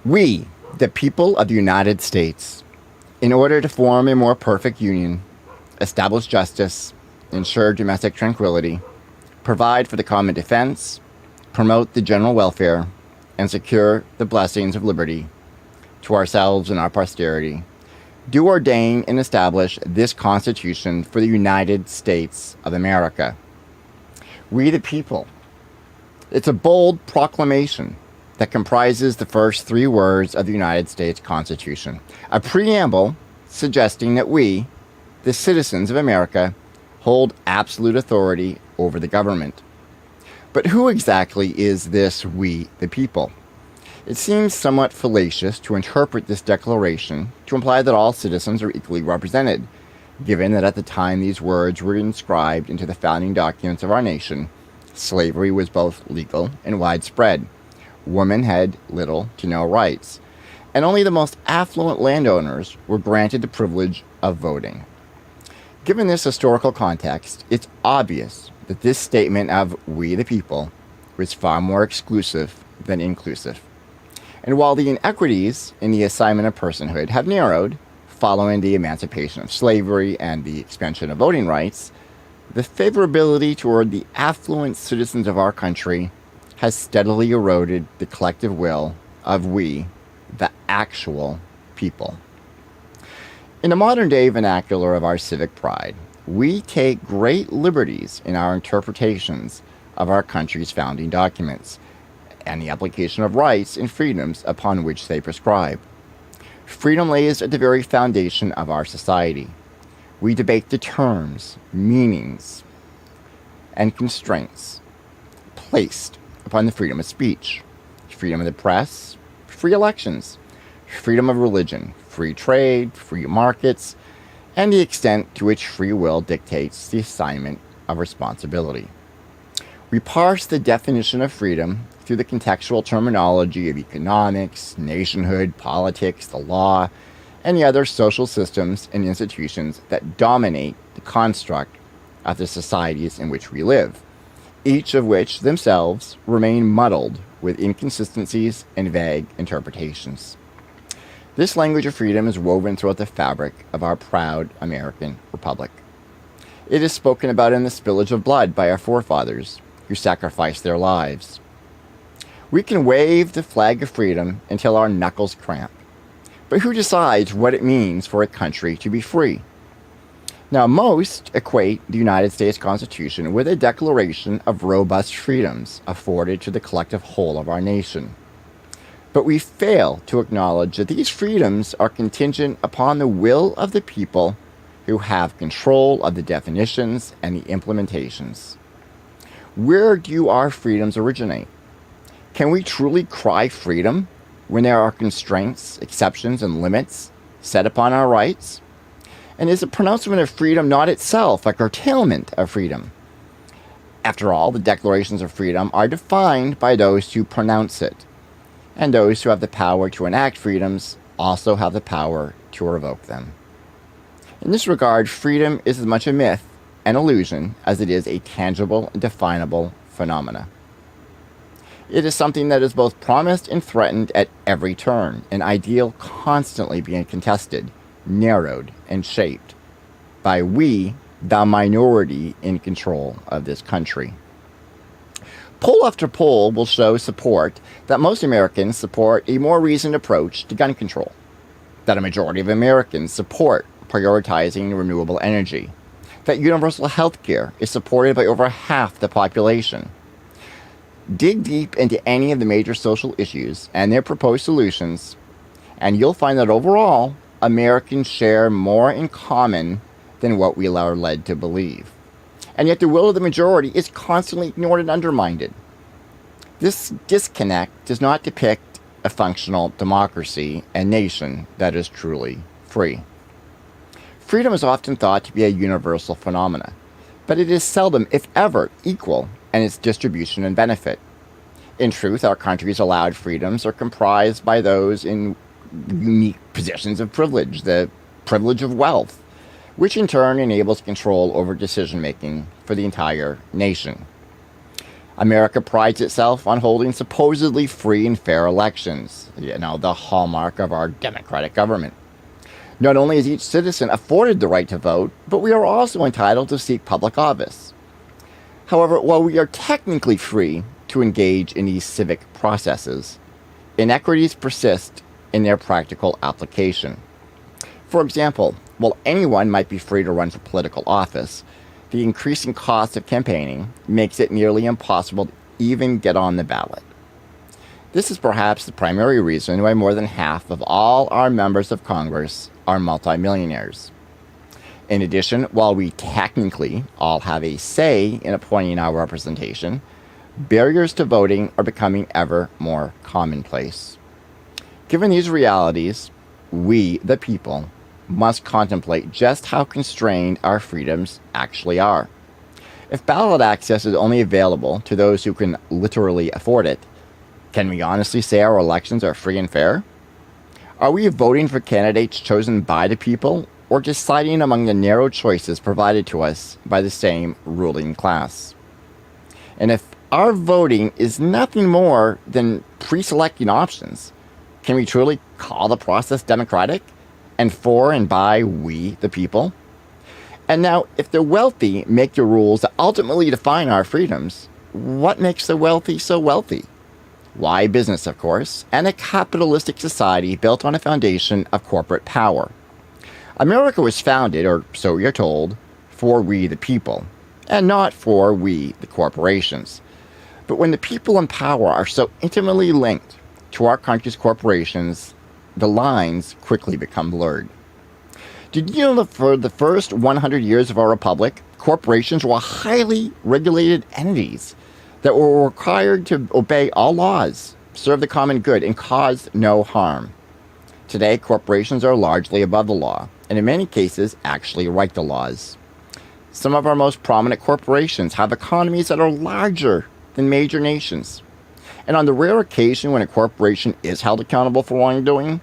We, the people of the United States, in order to form a more perfect union, establish justice, ensure domestic tranquility, provide for the common defense, promote the general welfare, and secure the blessings of liberty to ourselves and our posterity, do ordain and establish this Constitution for the United States of America. We the people. It's a bold proclamation that comprises the first three words of the United States Constitution, a preamble suggesting that we, the citizens of America, hold absolute authority over the government. But who exactly is this we, the people? It seems somewhat fallacious to interpret this declaration to imply that all citizens are equally represented, given that at the time these words were inscribed into the founding documents of our nation, slavery was both legal and widespread. Women had little to no rights, and only the most affluent landowners were granted the privilege of voting. Given this historical context, it's obvious that this statement of we the people was far more exclusive than inclusive. And while the inequities in the assignment of personhood have narrowed following the emancipation of slavery and the expansion of voting rights, the favorability toward the affluent citizens of our country has steadily eroded the collective will of we, the actual people. In the modern-day vernacular of our civic pride, we take great liberties in our interpretations of our country's founding documents and the application of rights and freedoms upon which they prescribe. Freedom lays at the very foundation of our society. We debate the terms, meanings, and constraints placed upon the freedom of speech, freedom of the press, free elections, freedom of religion, free trade, free markets, and the extent to which free will dictates the assignment of responsibility. We parse the definition of freedom through the contextual terminology of economics, nationhood, politics, the law, and the other social systems and institutions that dominate the construct of the societies in which we live, each of which themselves remain muddled with inconsistencies and vague interpretations. This language of freedom is woven throughout the fabric of our proud American Republic. It is spoken about in the spillage of blood by our forefathers who sacrificed their lives. We can wave the flag of freedom until our knuckles cramp. But who decides what it means for a country to be free? Now, most equate the United States Constitution with a declaration of robust freedoms afforded to the collective whole of our nation. But we fail to acknowledge that these freedoms are contingent upon the will of the people who have control of the definitions and the implementations. Where do our freedoms originate? Can we truly cry freedom when there are constraints, exceptions, and limits set upon our rights? And is the pronouncement of freedom not itself a curtailment of freedom? After all, the declarations of freedom are defined by those who pronounce it, and those who have the power to enact freedoms also have the power to revoke them. In this regard, freedom is as much a myth and illusion as it is a tangible and definable phenomena. It is something that is both promised and threatened at every turn, an ideal constantly being contested, narrowed, and shaped by we, the minority in control of this country. Poll after poll will show support that most Americans support a more reasoned approach to gun control, that a majority of Americans support prioritizing renewable energy, that universal health care is supported by over half the population. Dig deep into any of the major social issues and their proposed solutions, and you'll find that overall, Americans share more in common than what we are led to believe. And yet the will of the majority is constantly ignored and undermined. This disconnect does not depict a functional democracy and nation that is truly free. Freedom is often thought to be a universal phenomena, but it is seldom, if ever, equal in its distribution and benefit. In truth, our country's allowed freedoms are comprised by those in unique positions of privilege, the privilege of wealth, which in turn enables control over decision-making for the entire nation. America prides itself on holding supposedly free and fair elections, the hallmark of our democratic government. Not only is each citizen afforded the right to vote, but we are also entitled to seek public office. However, while we are technically free to engage in these civic processes, inequities persist in their practical application. For example, while anyone might be free to run for political office, the increasing cost of campaigning makes it nearly impossible to even get on the ballot. This is perhaps the primary reason why more than half of all our members of Congress are multimillionaires. In addition, while we technically all have a say in appointing our representation, barriers to voting are becoming ever more commonplace. Given these realities, we, the people, must contemplate just how constrained our freedoms actually are. If ballot access is only available to those who can literally afford it, can we honestly say our elections are free and fair? Are we voting for candidates chosen by the people, or deciding among the narrow choices provided to us by the same ruling class? And if our voting is nothing more than pre-selecting options, can we truly call the process democratic? And for and by we, the people? And now, if the wealthy make the rules that ultimately define our freedoms, what makes the wealthy so wealthy? Why business, of course, and a capitalistic society built on a foundation of corporate power. America was founded, or so we are told, for we, the people, and not for we, the corporations. But when the people in power are so intimately linked to our country's corporations, the lines quickly become blurred. Did you know that for the first 100 years of our republic, corporations were highly regulated entities that were required to obey all laws, serve the common good, and cause no harm? Today, corporations are largely above the law, and in many cases, actually write the laws. Some of our most prominent corporations have economies that are larger than major nations. And on the rare occasion when a corporation is held accountable for wrongdoing,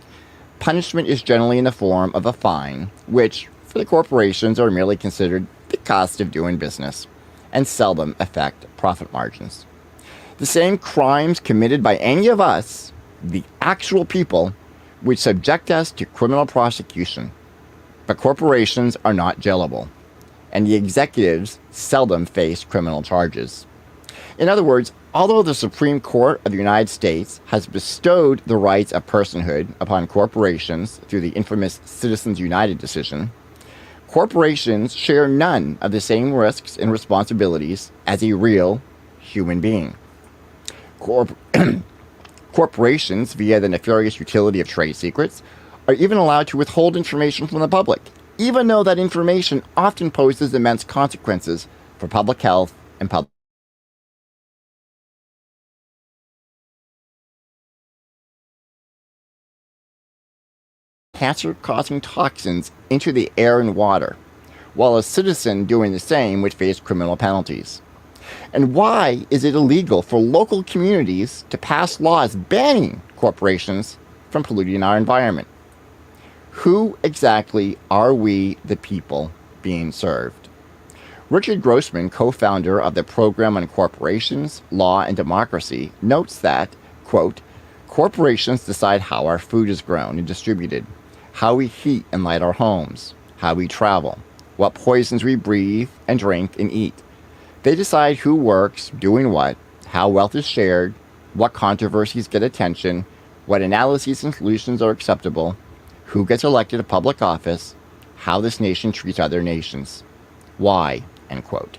punishment is generally in the form of a fine, which, for the corporations, are merely considered the cost of doing business, and seldom affect profit margins. The same crimes committed by any of us, the actual people, would subject us to criminal prosecution. But corporations are not jailable, and the executives seldom face criminal charges. In other words, although the Supreme Court of the United States has bestowed the rights of personhood upon corporations through the infamous Citizens United decision, corporations share none of the same risks and responsibilities as a real human being. Corporations, via the nefarious utility of trade secrets, are even allowed to withhold information from the public, even though that information often poses immense consequences for public health and public cancer-causing toxins into the air and water, while a citizen doing the same would face criminal penalties. And why is it illegal for local communities to pass laws banning corporations from polluting our environment? Who exactly are we, the people, being served? Richard Grossman, co-founder of the Program on Corporations, Law, and Democracy, notes that, quote, corporations decide how our food is grown and distributed, how we heat and light our homes, how we travel, what poisons we breathe and drink and eat. They decide who works, doing what, how wealth is shared, what controversies get attention, what analyses and solutions are acceptable, who gets elected to public office, how this nation treats other nations. Why? End quote.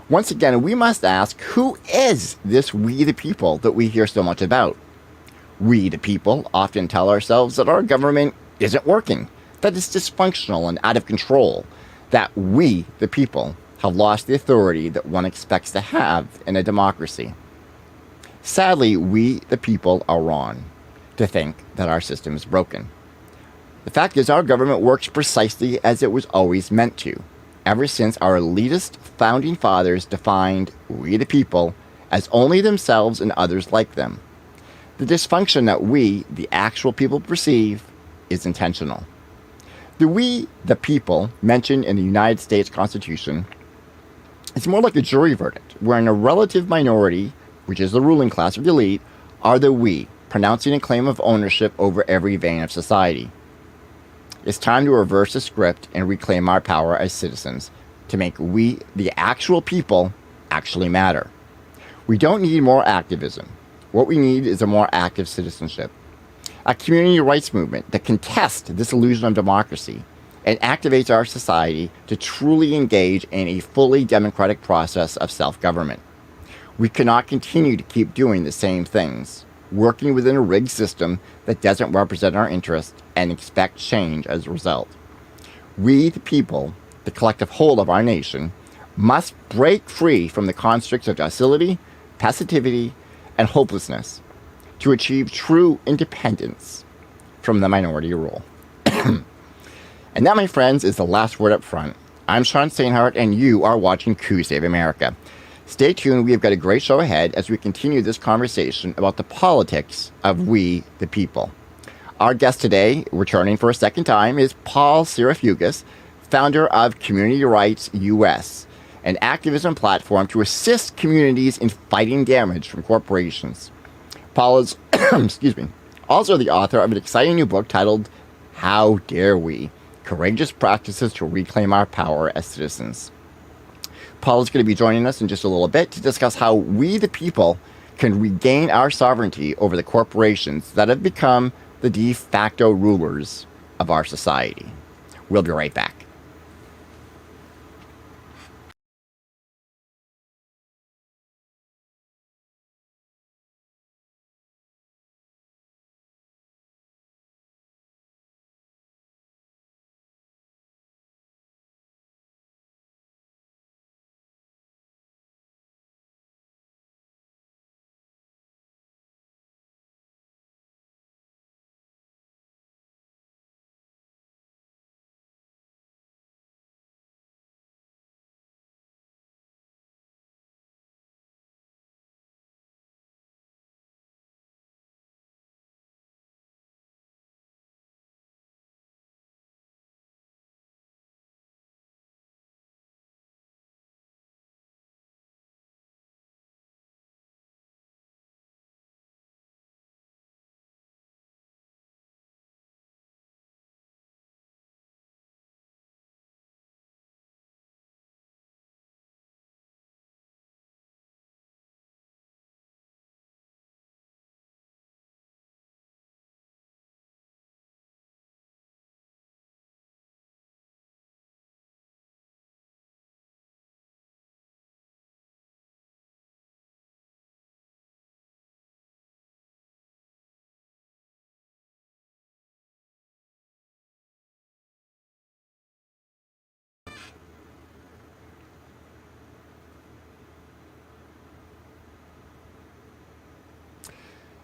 Once again, we must ask, who is this we the people that we hear so much about? We the people often tell ourselves that our government isn't working, that it's dysfunctional and out of control, that we, the people, have lost the authority that one expects to have in a democracy. Sadly, we, the people, are wrong to think that our system is broken. The fact is, our government works precisely as it was always meant to, ever since our elitist founding fathers defined we, the people, as only themselves and others like them. The dysfunction that we, the actual people, perceive is intentional. The we, the people, mentioned in the United States Constitution It's more like a jury verdict, wherein a relative minority, which is the ruling class of the elite, are the we, pronouncing a claim of ownership over every vein of society. It's time to reverse the script and reclaim our power as citizens to make we, the actual people, actually matter. We don't need more activism. What we need is a more active citizenship. A community rights movement that contests this illusion of democracy and activates our society to truly engage in a fully democratic process of self-government. We cannot continue to keep doing the same things, working within a rigged system that doesn't represent our interests and expect change as a result. We, the people, the collective whole of our nation, must break free from the constructs of docility, passivity, and hopelessness to achieve true independence from the minority rule. And that, my friends, is the last word up front. I'm Sean Steinhardt, and you are watching Coup Save America. Stay tuned. We have got a great show ahead as we continue this conversation about the politics of we, the people. Our guest today, returning for a second time, is Paul Cienfuegos, founder of Community Rights US, an activism platform to assist communities in fighting damage from corporations. Paul is, excuse me, also the author of an exciting new book titled How Dare We? Courageous Practices to Reclaim Our Power as Citizens. Paul is going to be joining us in just a little bit to discuss how we, the people, can regain our sovereignty over the corporations that have become the de facto rulers of our society. We'll be right back.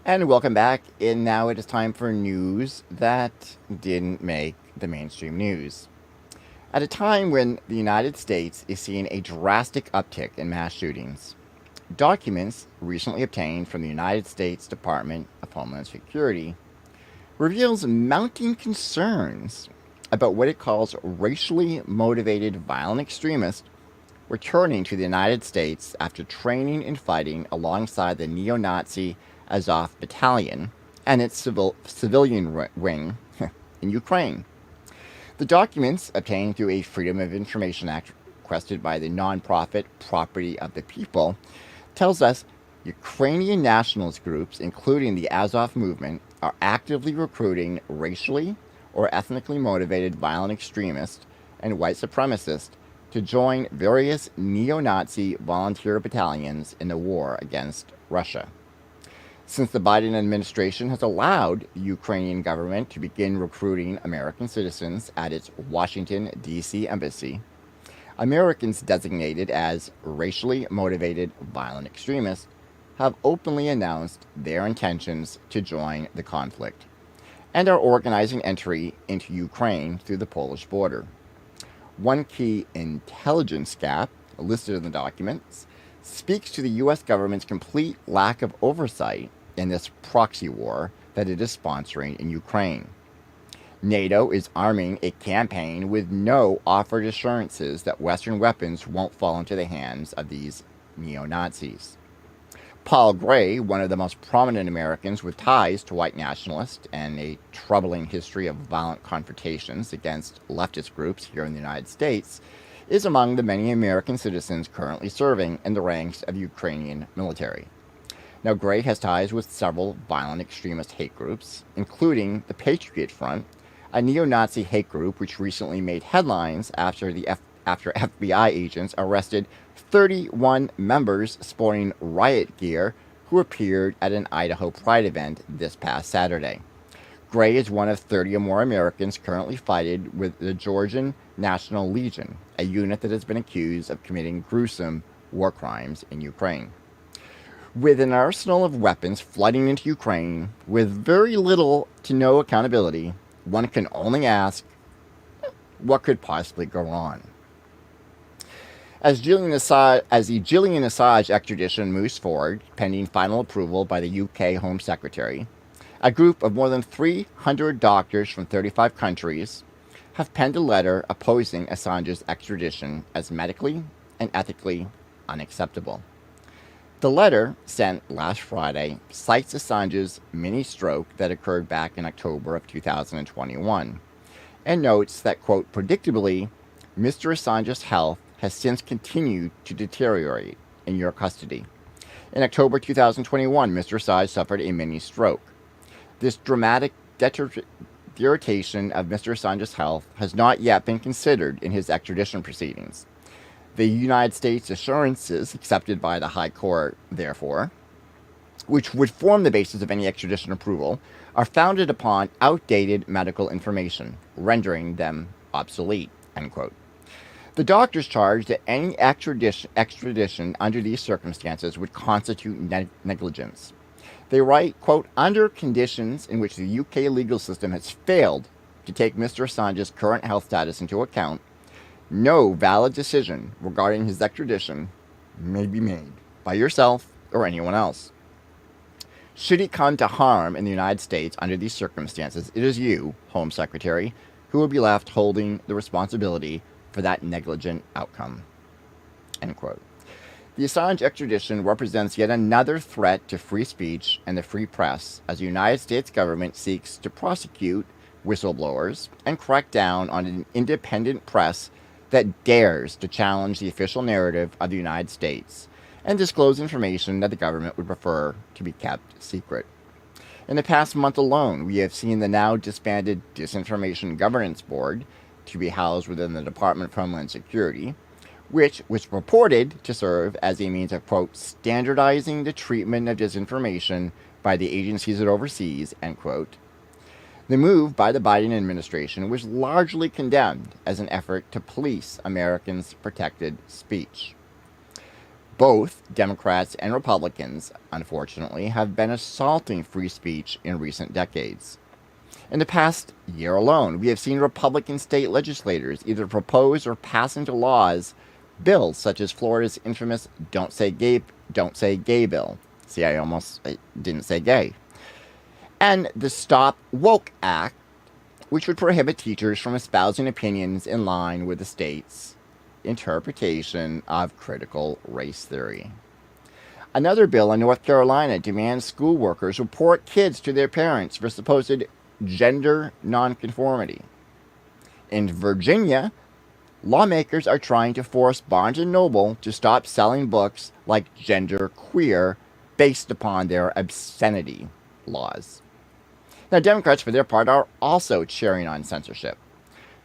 And welcome back. And now it is time for news that didn't make the mainstream news. At a time when the United States is seeing a drastic uptick in mass shootings, documents recently obtained from the United States Department of Homeland Security reveals mounting concerns about what it calls racially motivated violent extremists returning to the United States after training and fighting alongside the neo-Nazi Azov Battalion and its civilian wing in Ukraine. The documents, obtained through a Freedom of Information Act requested by the nonprofit Property of the People, tells us Ukrainian nationalist groups, including the Azov movement, are actively recruiting racially or ethnically motivated violent extremists and white supremacists to join various neo-Nazi volunteer battalions in the war against Russia. Since the Biden administration has allowed the Ukrainian government to begin recruiting American citizens at its Washington, D.C. embassy, Americans designated as racially motivated violent extremists have openly announced their intentions to join the conflict and are organizing entry into Ukraine through the Polish border. One key intelligence gap listed in the documents speaks to the U.S. government's complete lack of oversight in this proxy war that it is sponsoring in Ukraine. NATO is arming a campaign with no offered assurances that Western weapons won't fall into the hands of these neo-Nazis. Paul Gray, one of the most prominent Americans with ties to white nationalists and a troubling history of violent confrontations against leftist groups here in the United States, is among the many American citizens currently serving in the ranks of the Ukrainian military. Now, Gray has ties with several violent extremist hate groups, including the Patriot Front, a neo-Nazi hate group which recently made headlines after FBI agents arrested 31 members sporting riot gear who appeared at an Idaho Pride event this past Saturday. Gray is one of 30 or more Americans currently fighting with the Georgian National Legion, a unit that has been accused of committing gruesome war crimes in Ukraine. With an arsenal of weapons flooding into Ukraine with very little to no accountability, one can only ask, what could possibly go wrong? As the Gillian Assange extradition moves forward, pending final approval by the UK Home Secretary, a group of more than 300 doctors from 35 countries have penned a letter opposing Assange's extradition as medically and ethically unacceptable. The letter, sent last Friday, cites Assange's mini-stroke that occurred back in October of 2021, and notes that, quote, predictably, Mr. Assange's health has since continued to deteriorate in your custody. In October 2021, Mr. Assange suffered a mini-stroke. This dramatic deterioration of Mr. Assange's health has not yet been considered in his extradition proceedings. The United States assurances accepted by the High Court, therefore, which would form the basis of any extradition approval, are founded upon outdated medical information, rendering them obsolete, end quote. The doctors charge that any extradition under these circumstances would constitute negligence. They write, quote, under conditions in which the UK legal system has failed to take Mr. Assange's current health status into account, no valid decision regarding his extradition may be made by yourself or anyone else. Should he come to harm in the United States under these circumstances, it is you, Home Secretary, who will be left holding the responsibility for that negligent outcome. End quote. The Assange extradition represents yet another threat to free speech and the free press as the United States government seeks to prosecute whistleblowers and crack down on an independent press that dares to challenge the official narrative of the United States and disclose information that the government would prefer to be kept secret. In the past month alone, we have seen the now disbanded Disinformation Governance Board, to be housed within the Department of Homeland Security, which was purported to serve as a means of, quote, standardizing the treatment of disinformation by the agencies it oversees, end quote. The move by the Biden administration was largely condemned as an effort to police Americans' protected speech. Both Democrats and Republicans, unfortunately, have been assaulting free speech in recent decades. In the past year alone, we have seen Republican state legislators either propose or pass into laws bills such as Florida's infamous Don't Say Gay bill. See, I didn't say gay. And the Stop Woke Act, which would prohibit teachers from espousing opinions in line with the state's interpretation of critical race theory. Another bill in North Carolina demands school workers report kids to their parents for supposed gender nonconformity. In Virginia, lawmakers are trying to force Barnes & Noble to stop selling books like Gender Queer based upon their obscenity laws. Now, Democrats, for their part, are also cheering on censorship.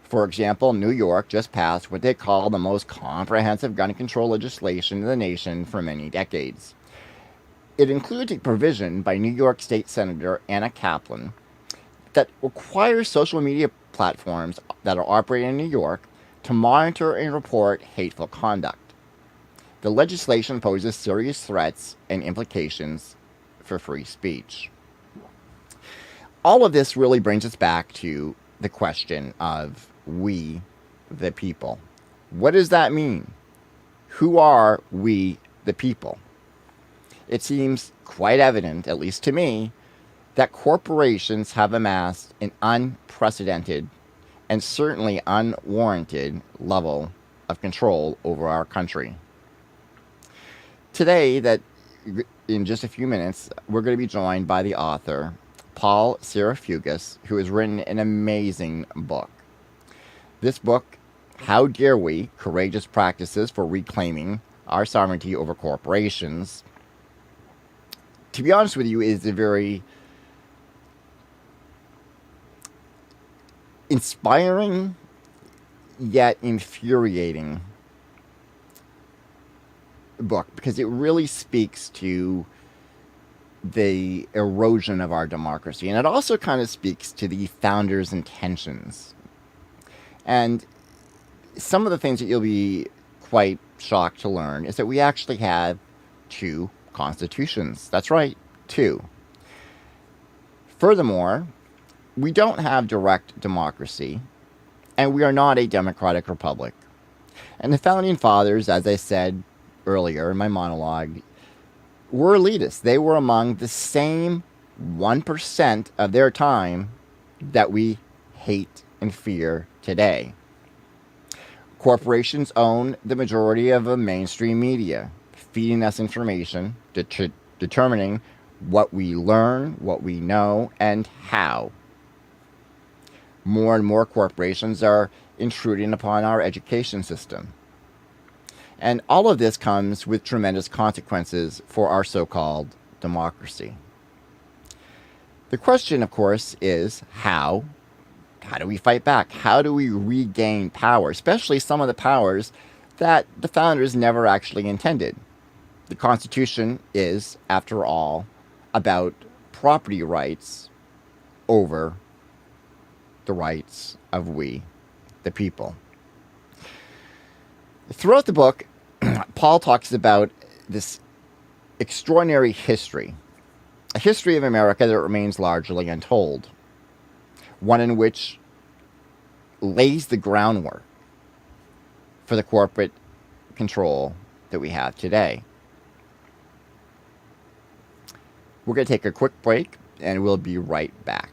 For example, New York just passed what they call the most comprehensive gun control legislation in the nation for many decades. It includes a provision by New York State Senator Anna Kaplan that requires social media platforms that are operating in New York to monitor and report hateful conduct. The legislation poses serious threats and implications for free speech. All of this really brings us back to the question of we, the people. What does that mean? Who are we, the people? It seems quite evident, at least to me, that corporations have amassed an unprecedented and certainly unwarranted level of control over our country. Today, that in just a few minutes, we're going to be joined by the author, Paul Cienfuegos, who has written an amazing book. This book, How Dare We? Courageous Practices for Reclaiming Our Sovereignty Over Corporations, to be honest with you, is a very inspiring yet infuriating book, because it really speaks to the erosion of our democracy, and it also kind of speaks to the founders' intentions. And some of the things that you'll be quite shocked to learn is that we actually have two constitutions. That's right, two. Furthermore, we don't have direct democracy, and we are not a democratic republic. And the founding fathers, as I said earlier in my monologue, were elitists. They were among the same 1% of their time that we hate and fear today. Corporations own the majority of the mainstream media, feeding us information, determining what we learn, what we know, and how. More and more corporations are intruding upon our education system. And all of this comes with tremendous consequences for our so-called democracy. The question, of course, is how? How do we fight back? How do we regain power, especially some of the powers that the founders never actually intended? The Constitution is, after all, about property rights over the rights of we, the people. Throughout the book, Paul talks about this extraordinary history, a history of America that remains largely untold, one in which lays the groundwork for the corporate control that we have today. We're going to take a quick break, and we'll be right back.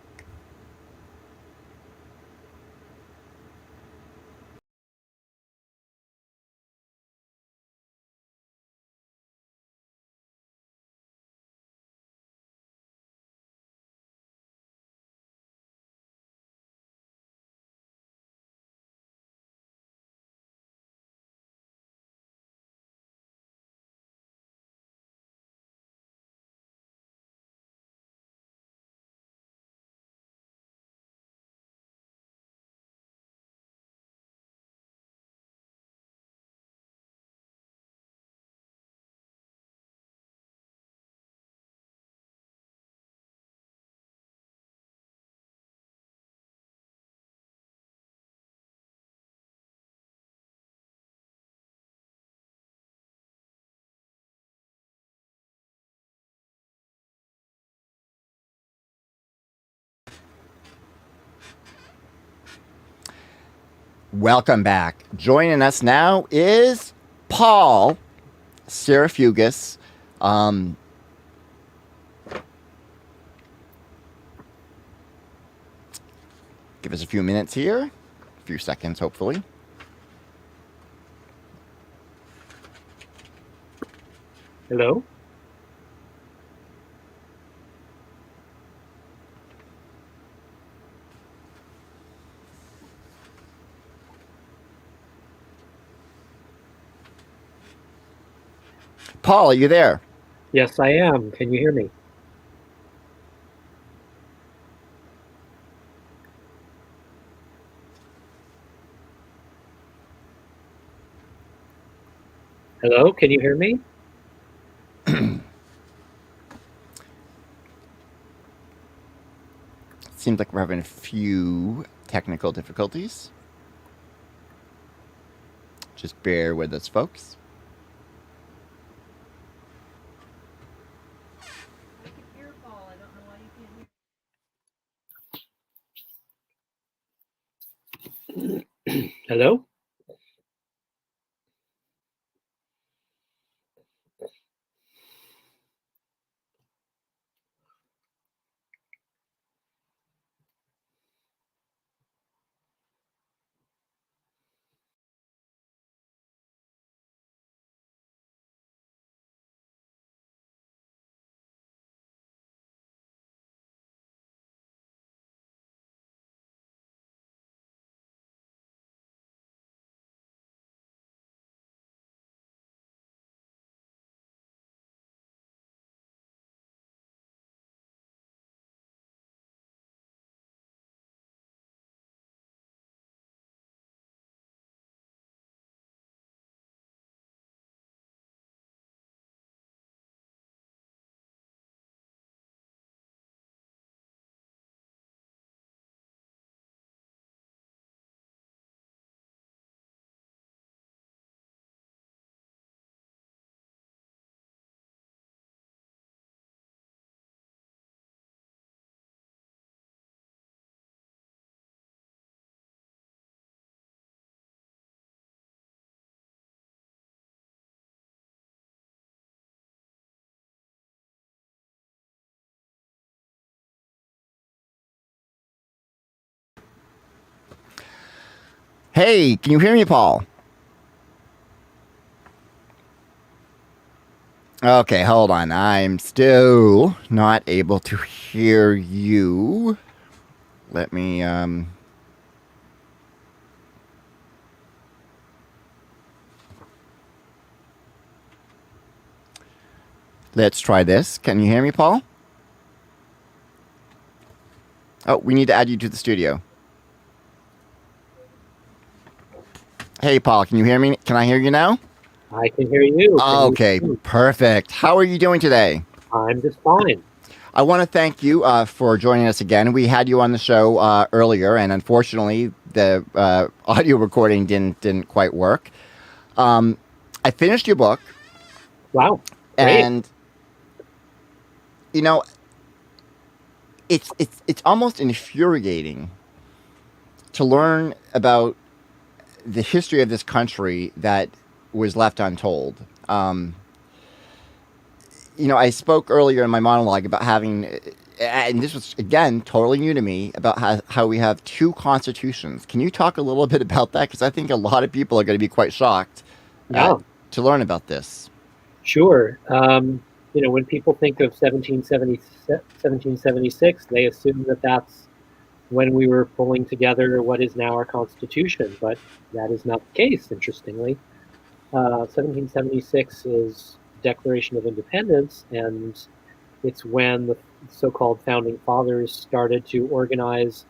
Welcome back. Joining us now is Paul Cienfuegos. Give us a few minutes here, a few seconds, hopefully. Hello? Paul, are you there? Yes, I am. Can you hear me? Hello? Can you hear me? Seems like we're having a few technical difficulties. Just bear with us, folks. I can hear Paul. I don't know why you can't hear. Hello? Hey, can you hear me, Paul? Okay, hold on. I'm still not able to hear you. Let me, let's try this. Can you hear me, Paul? Oh, we need to add you to the studio. Hey, Paul, can you hear me? Can I hear you now? I can hear you. Can you Okay, hear me? perfect. How are you doing today? I'm just fine. I want to thank you for joining us again. We had you on the show earlier, and unfortunately, the audio recording didn't quite work. I finished your book, Wow. Great. and you know, it's almost infuriating to learn about the history of this country that was left untold. I spoke earlier in my monologue about having, and this was again totally new to me, about how we have two constitutions. Can you talk a little bit about that? Because I think a lot of people are going to be quite shocked Yeah, to learn about this. sure. When people think of 1776, they assume that that's when we were pulling together what is now our Constitution, but that is not the case, interestingly. 1776 is Declaration of Independence, and it's when the so-called Founding Fathers started to organize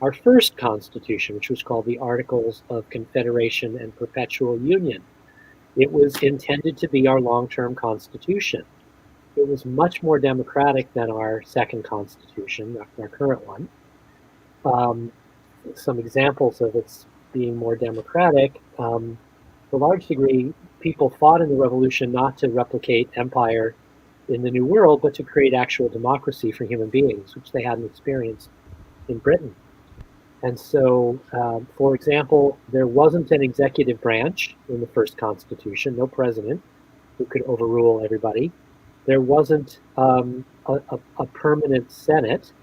our first Constitution, which was called the Articles of Confederation and Perpetual Union. It was intended to be our long-term Constitution. It was much more democratic than our second Constitution, our current one. Some examples of its being more democratic, to a large degree, people fought in the revolution not to replicate empire in the New World, but to create actual democracy for human beings, which they hadn't experienced in Britain. And so, for example, there wasn't an executive branch in the first Constitution, no president who could overrule everybody. There wasn't a permanent Senate.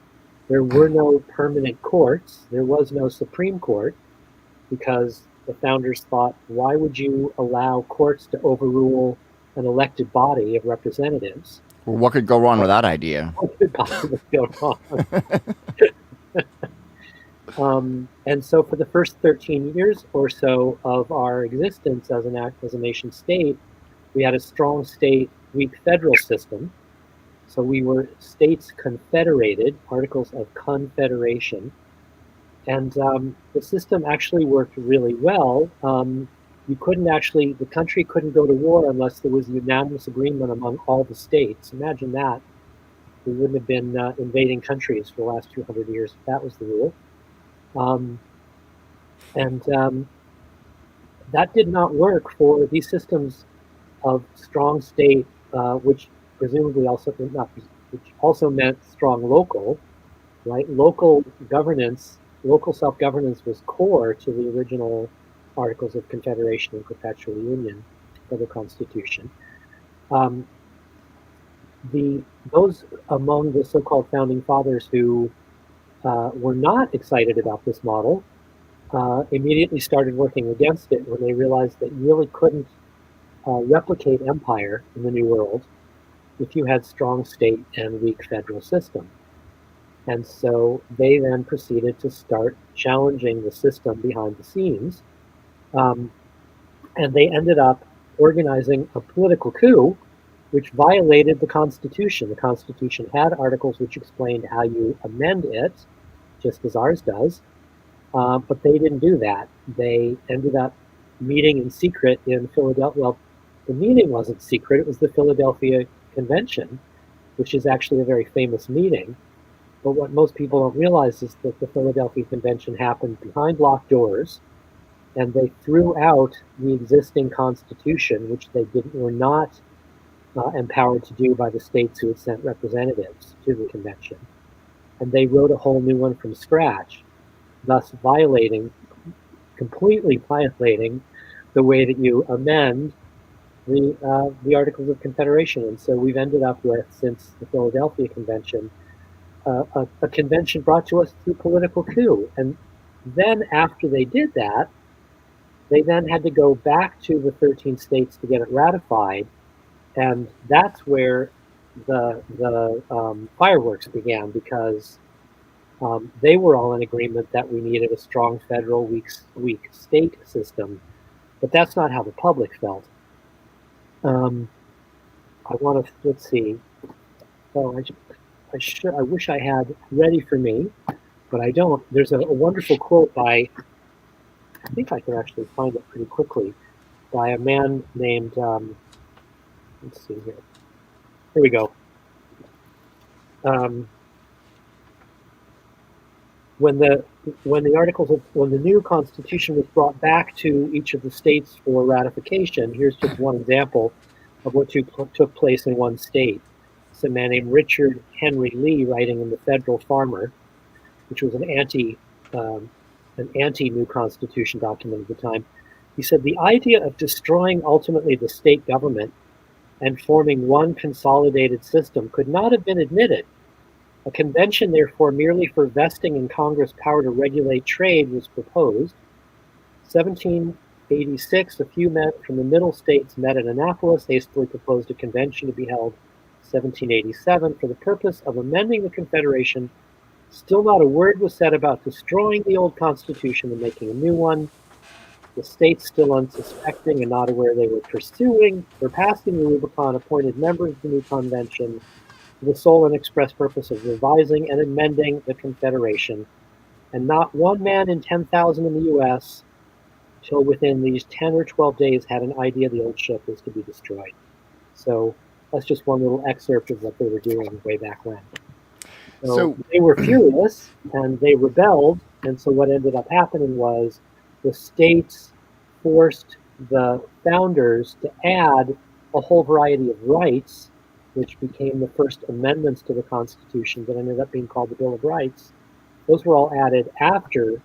There were no permanent courts. There was no Supreme Court, because the founders thought, why would you allow courts to overrule an elected body of representatives? Well, what could go wrong with that idea? What could possibly go wrong? And so for the first 13 years or so of our existence as a nation state, we had a strong state, weak federal system. So we were states confederated, articles of confederation. And the system actually worked really well. The country couldn't go to war unless there was unanimous agreement among all the states. Imagine that. We wouldn't have been invading countries for the last 200 years if that was the rule. That did not work for these systems of strong state, which presumably also meant strong local, right? Local governance, local self-governance was core to the original Articles of Confederation and Perpetual Union of the Constitution. Those among the so-called Founding Fathers who were not excited about this model immediately started working against it when they realized that you really couldn't replicate empire in the New World if you had strong state and weak federal system. And so they then proceeded to start challenging the system behind the scenes. And they ended up organizing a political coup which violated the Constitution. The Constitution had articles which explained how you amend it, just as ours does, but they didn't do that. They ended up meeting in secret in Philadelphia. Well, the meeting wasn't secret, it was the Philadelphia Convention, which is actually a very famous meeting. But what most people don't realize is that the Philadelphia Convention happened behind locked doors, and they threw out the existing Constitution, which they were not empowered to do by the states who had sent representatives to the convention. And they wrote a whole new one from scratch, thus completely violating the way that you amend the Articles of Confederation. And so we've ended up with, since the Philadelphia Convention, a convention brought to us through political coup. And then after they did that, They then had to go back to the 13 states to get it ratified, and that's where the fireworks began, because they were all in agreement that we needed a strong federal, weak state system, but that's not how the public felt. I want to, let's see. Oh, I wish I had ready for me, but I don't. There's a wonderful quote by, I think I can actually find it pretty quickly, by a man named, let's see here. Here we go. When the new Constitution was brought back to each of the states for ratification, here's just one example of what took place in one state. It's a man named Richard Henry Lee writing in the Federal Farmer, which was an anti-new Constitution document at the time. He said, the idea of destroying ultimately the state government and forming one consolidated system could not have been admitted. A convention, therefore, merely for vesting in Congress power to regulate trade was proposed. 1786, a few men from the middle states met at Annapolis, hastily proposed a convention to be held 1787 for the purpose of amending the Confederation. Still not a word was said about destroying the old Constitution and making a new one. The states, still unsuspecting and not aware they were passing the Rubicon, appointed members of the new convention for the sole and express purpose of revising and amending the Confederation, and not one man in 10,000 in the U.S. till within these 10 or 12 days had an idea the old ship was to be destroyed. So that's just one little excerpt of what they were doing way back when. So they were furious and they rebelled, and so what ended up happening was the states forced the founders to add a whole variety of rights, which became the first amendments to the Constitution that ended up being called the Bill of Rights. Those were all added after it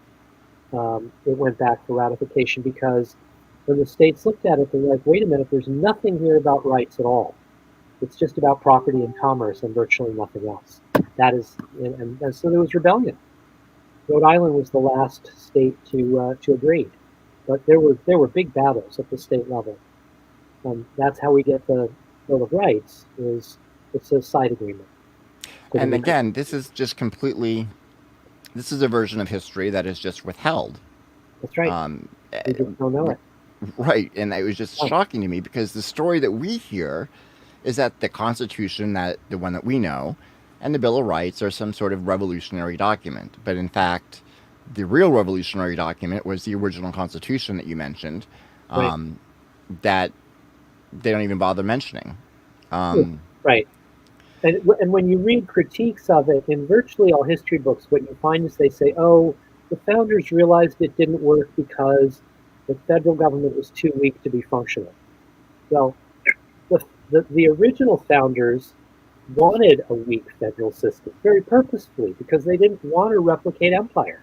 went back for ratification, because when the states looked at it, they were like, wait a minute, there's nothing here about rights at all. It's just about property and commerce and virtually nothing else. That is, and so there was rebellion. Rhode Island was the last state to agree, but there were big battles at the state level. That's how we get the Bill of Rights. It's a side agreement. And again, this is just completely. This is a version of history that is just withheld. That's right. We just don't know it. Right, and it was just shocking to me, because the story that we hear is that the Constitution, the one that we know, and the Bill of Rights are some sort of revolutionary document. But in fact, the real revolutionary document was the original Constitution that you mentioned, Right. that they don't even bother mentioning. Right. And when you read critiques of it in virtually all history books, what you find is they say, oh, the founders realized it didn't work because the federal government was too weak to be functional. Well, the original founders wanted a weak federal system very purposefully, because they didn't want to replicate empire.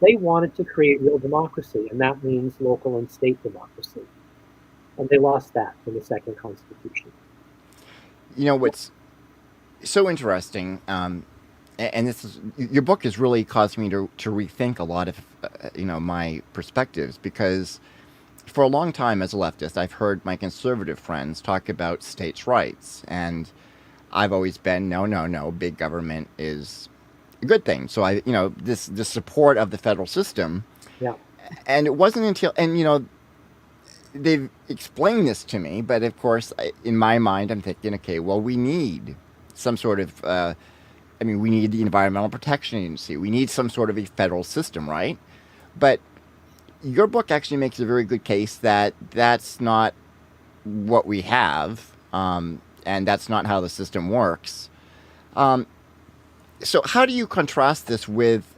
They wanted to create real democracy, and that means local and state democracy. And they lost that in the second Constitution. You know what's so interesting, and this is, your book has really caused me to rethink a lot of my perspectives, because for a long time as a leftist, I've heard my conservative friends talk about states' rights, and I've always been no, big government is a good thing. So the support of the federal system. Yeah. And it wasn't until, they've explained this to me, but of course, in my mind, I'm thinking, okay, well, we need some sort of, we need the Environmental Protection Agency. We need some sort of a federal system, right? But your book actually makes a very good case that that's not what we have, and that's not how the system works. So how do you contrast this with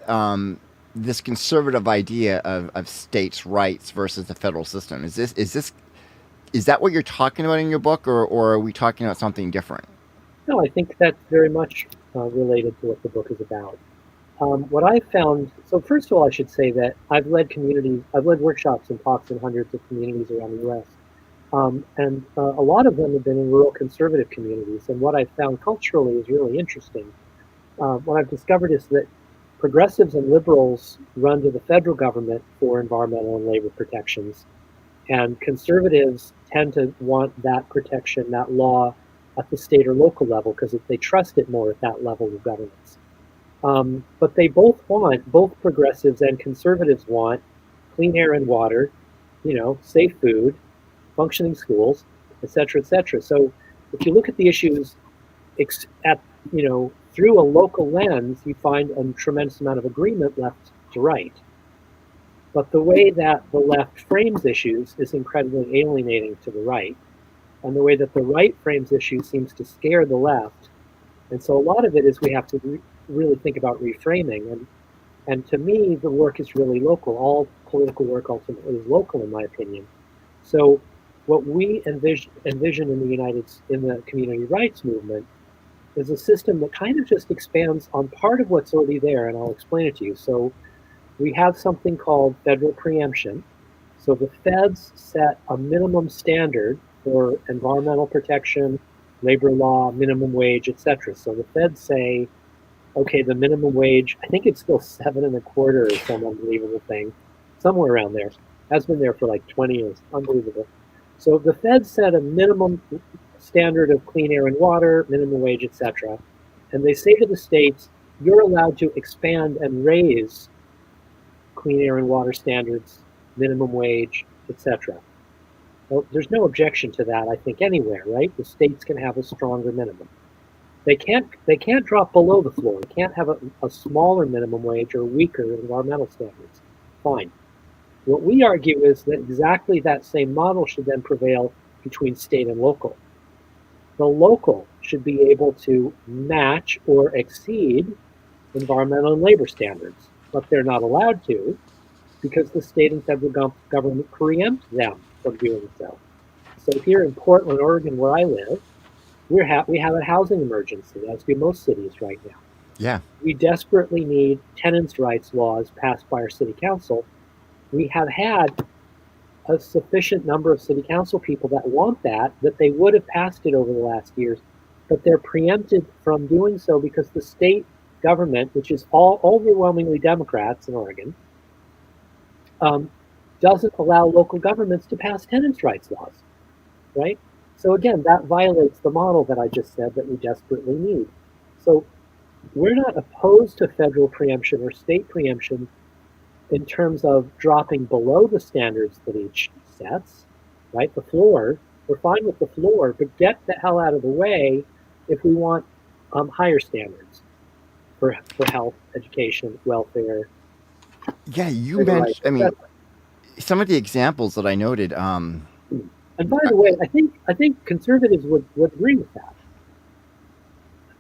this conservative idea of states' rights versus the federal system? Is that what you're talking about in your book, or are we talking about something different? No, I think that's very much related to what the book is about. What I found, so first of all, I should say that I've led workshops and talks in hundreds of communities around the U.S. And a lot of them have been in rural conservative communities. And what I've found culturally is really interesting. What I've discovered is that progressives and liberals run to the federal government for environmental and labor protections, and conservatives tend to want that protection, that law, at the state or local level because they trust it more at that level of governance. But they both progressives and conservatives want clean air and water, safe food, functioning schools, et cetera, et cetera. So if you look at the issues through a local lens, you find a tremendous amount of agreement left to right. But the way that the left frames issues is incredibly alienating to the right. And the way that the right frames issues seems to scare the left. And so a lot of it is we have to really think about reframing. And to me, the work is really local. All political work ultimately is local, in my opinion. So what we envision in the community rights movement is a system that kind of just expands on part of what's already there, and I'll explain it to you. So we have something called federal preemption. So the feds set a minimum standard for environmental protection, labor law, minimum wage, etc. So the feds say, okay, the minimum wage, I think it's still $7.25 or some unbelievable thing, somewhere around there. Has been there for like 20 years, unbelievable. So the feds set a minimum standard of clean air and water, minimum wage, etc. And they say to the states, you're allowed to expand and raise clean air and water standards, minimum wage, etc. Well, there's no objection to that, I think, anywhere, right? The states can have a stronger minimum. They can't drop below the floor. They can't have a smaller minimum wage or weaker environmental standards. Fine. What we argue is that exactly that same model should then prevail between state and local. The local should be able to match or exceed environmental and labor standards, but they're not allowed to because the state and federal government preempt them from doing so. So here in Portland, Oregon, where I live, we have a housing emergency, as do most cities right now. Yeah. We desperately need tenants' rights laws passed by our city council. We have had a sufficient number of city council people that want that they would have passed it over the last years, but they're preempted from doing so because the state government, which is all overwhelmingly Democrats in Oregon, doesn't allow local governments to pass tenants' rights laws, right? So again, that violates the model that I just said that we desperately need. So we're not opposed to federal preemption or state preemption in terms of dropping below the standards that each sets, right? The floor, we're fine with the floor, but get the hell out of the way if we want higher standards for health, education, welfare. Yeah, you mentioned, I mean, some of the examples that I noted. And by the way, I think conservatives would agree with that.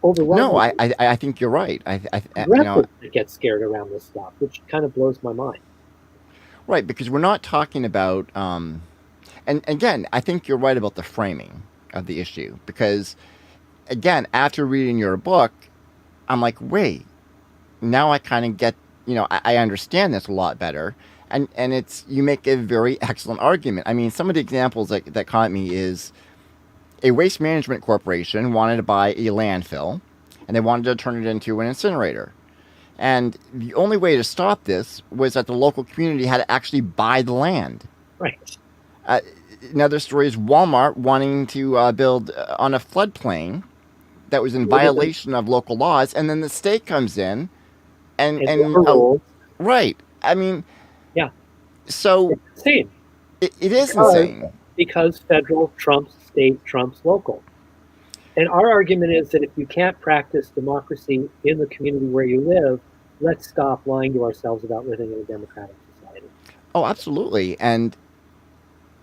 No, I think you're right. Progressives get scared around this stuff, which kind of blows my mind. Right, because we're not talking about, and again, I think you're right about the framing of the issue. Because, again, after reading your book, I'm like, wait, now I kind of get, I understand this a lot better. And you make a very excellent argument. I mean, some of the examples that caught me is a waste management corporation wanted to buy a landfill, and they wanted to turn it into an incinerator. And the only way to stop this was that the local community had to actually buy the land. Right. Another story is Walmart wanting to build on a floodplain that was in violation of local laws, and then the state comes in and right. I mean, yeah. So it's insane. It is insane because federal trumps state, trumps local. And our argument is that if you can't practice democracy in the community where you live, let's stop lying to ourselves about living in a democratic society. Oh, absolutely. And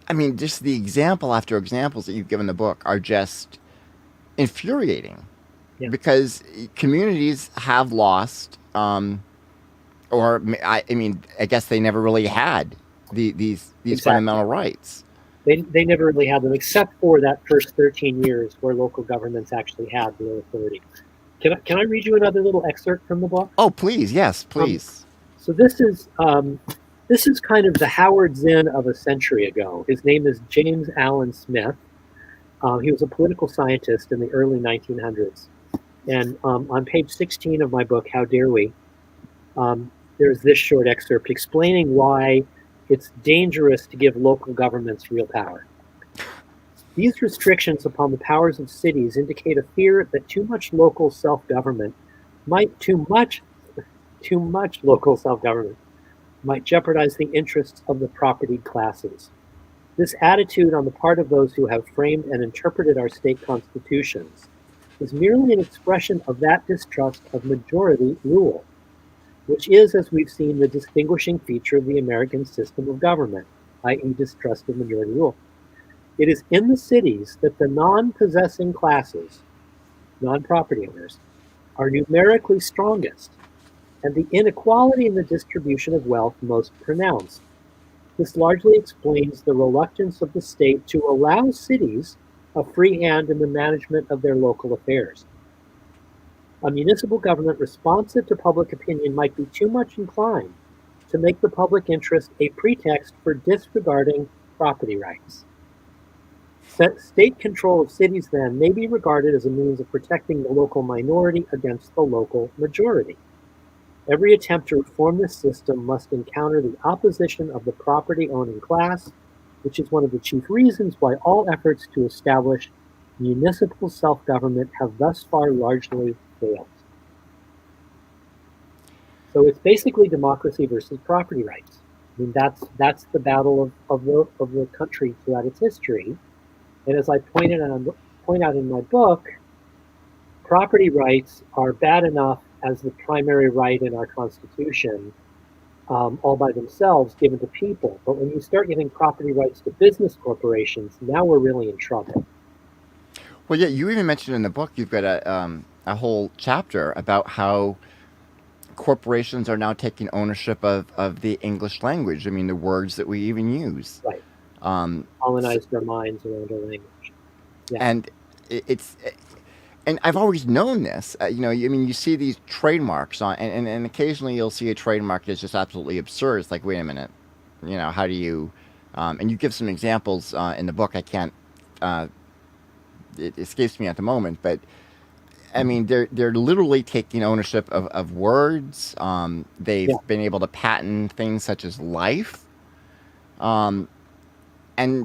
I mean, just the example after examples that you've given the book are just infuriating. Yeah. Because communities have lost, or I mean, I guess they never really had these exactly. Fundamental rights. They never really had them, except for that first 13 years where local governments actually had the authority. Can I read you another little excerpt from the book? Oh, please, yes, please. So this is kind of the Howard Zinn of a century ago. His name is James Allen Smith. He was a political scientist in the early 1900s. And on page 16 of my book, How Dare We?, there's this short excerpt explaining why it's dangerous to give local governments real power. These restrictions upon the powers of cities indicate a fear that too much local self-government might jeopardize the interests of the propertied classes. This attitude on the part of those who have framed and interpreted our state constitutions is merely an expression of that distrust of majority rule, which is, as we've seen, the distinguishing feature of the American system of government, i.e. distrust of majority rule. It is in the cities that the non-possessing classes, non-property owners, are numerically strongest, and the inequality in the distribution of wealth most pronounced. This largely explains the reluctance of the state to allow cities a free hand in the management of their local affairs. A municipal government responsive to public opinion might be too much inclined to make the public interest a pretext for disregarding property rights. State control of cities, then, may be regarded as a means of protecting the local minority against the local majority. Every attempt to reform this system must encounter the opposition of the property-owning class, which is one of the chief reasons why all efforts to establish municipal self-government have thus far largely failed. So it's basically democracy versus property rights. I mean, that's the battle of the country throughout its history. And as I point out in my book, property rights are bad enough as the primary right in our Constitution, all by themselves, given to people. But when you start giving property rights to business corporations, now we're really in trouble. Well, yeah, you even mentioned in the book you've got a whole chapter about how corporations are now taking ownership of the English language. I mean, the words that we even use. Right. Colonized our minds around our language. Yeah. And and I've always known this. I mean, you see these trademarks on, and occasionally you'll see a trademark that's just absolutely absurd. It's like, wait a minute, how do you? And you give some examples in the book. I can't. It escapes me at the moment, but I mean, they're literally taking ownership of words. They've been able to patent things such as life. And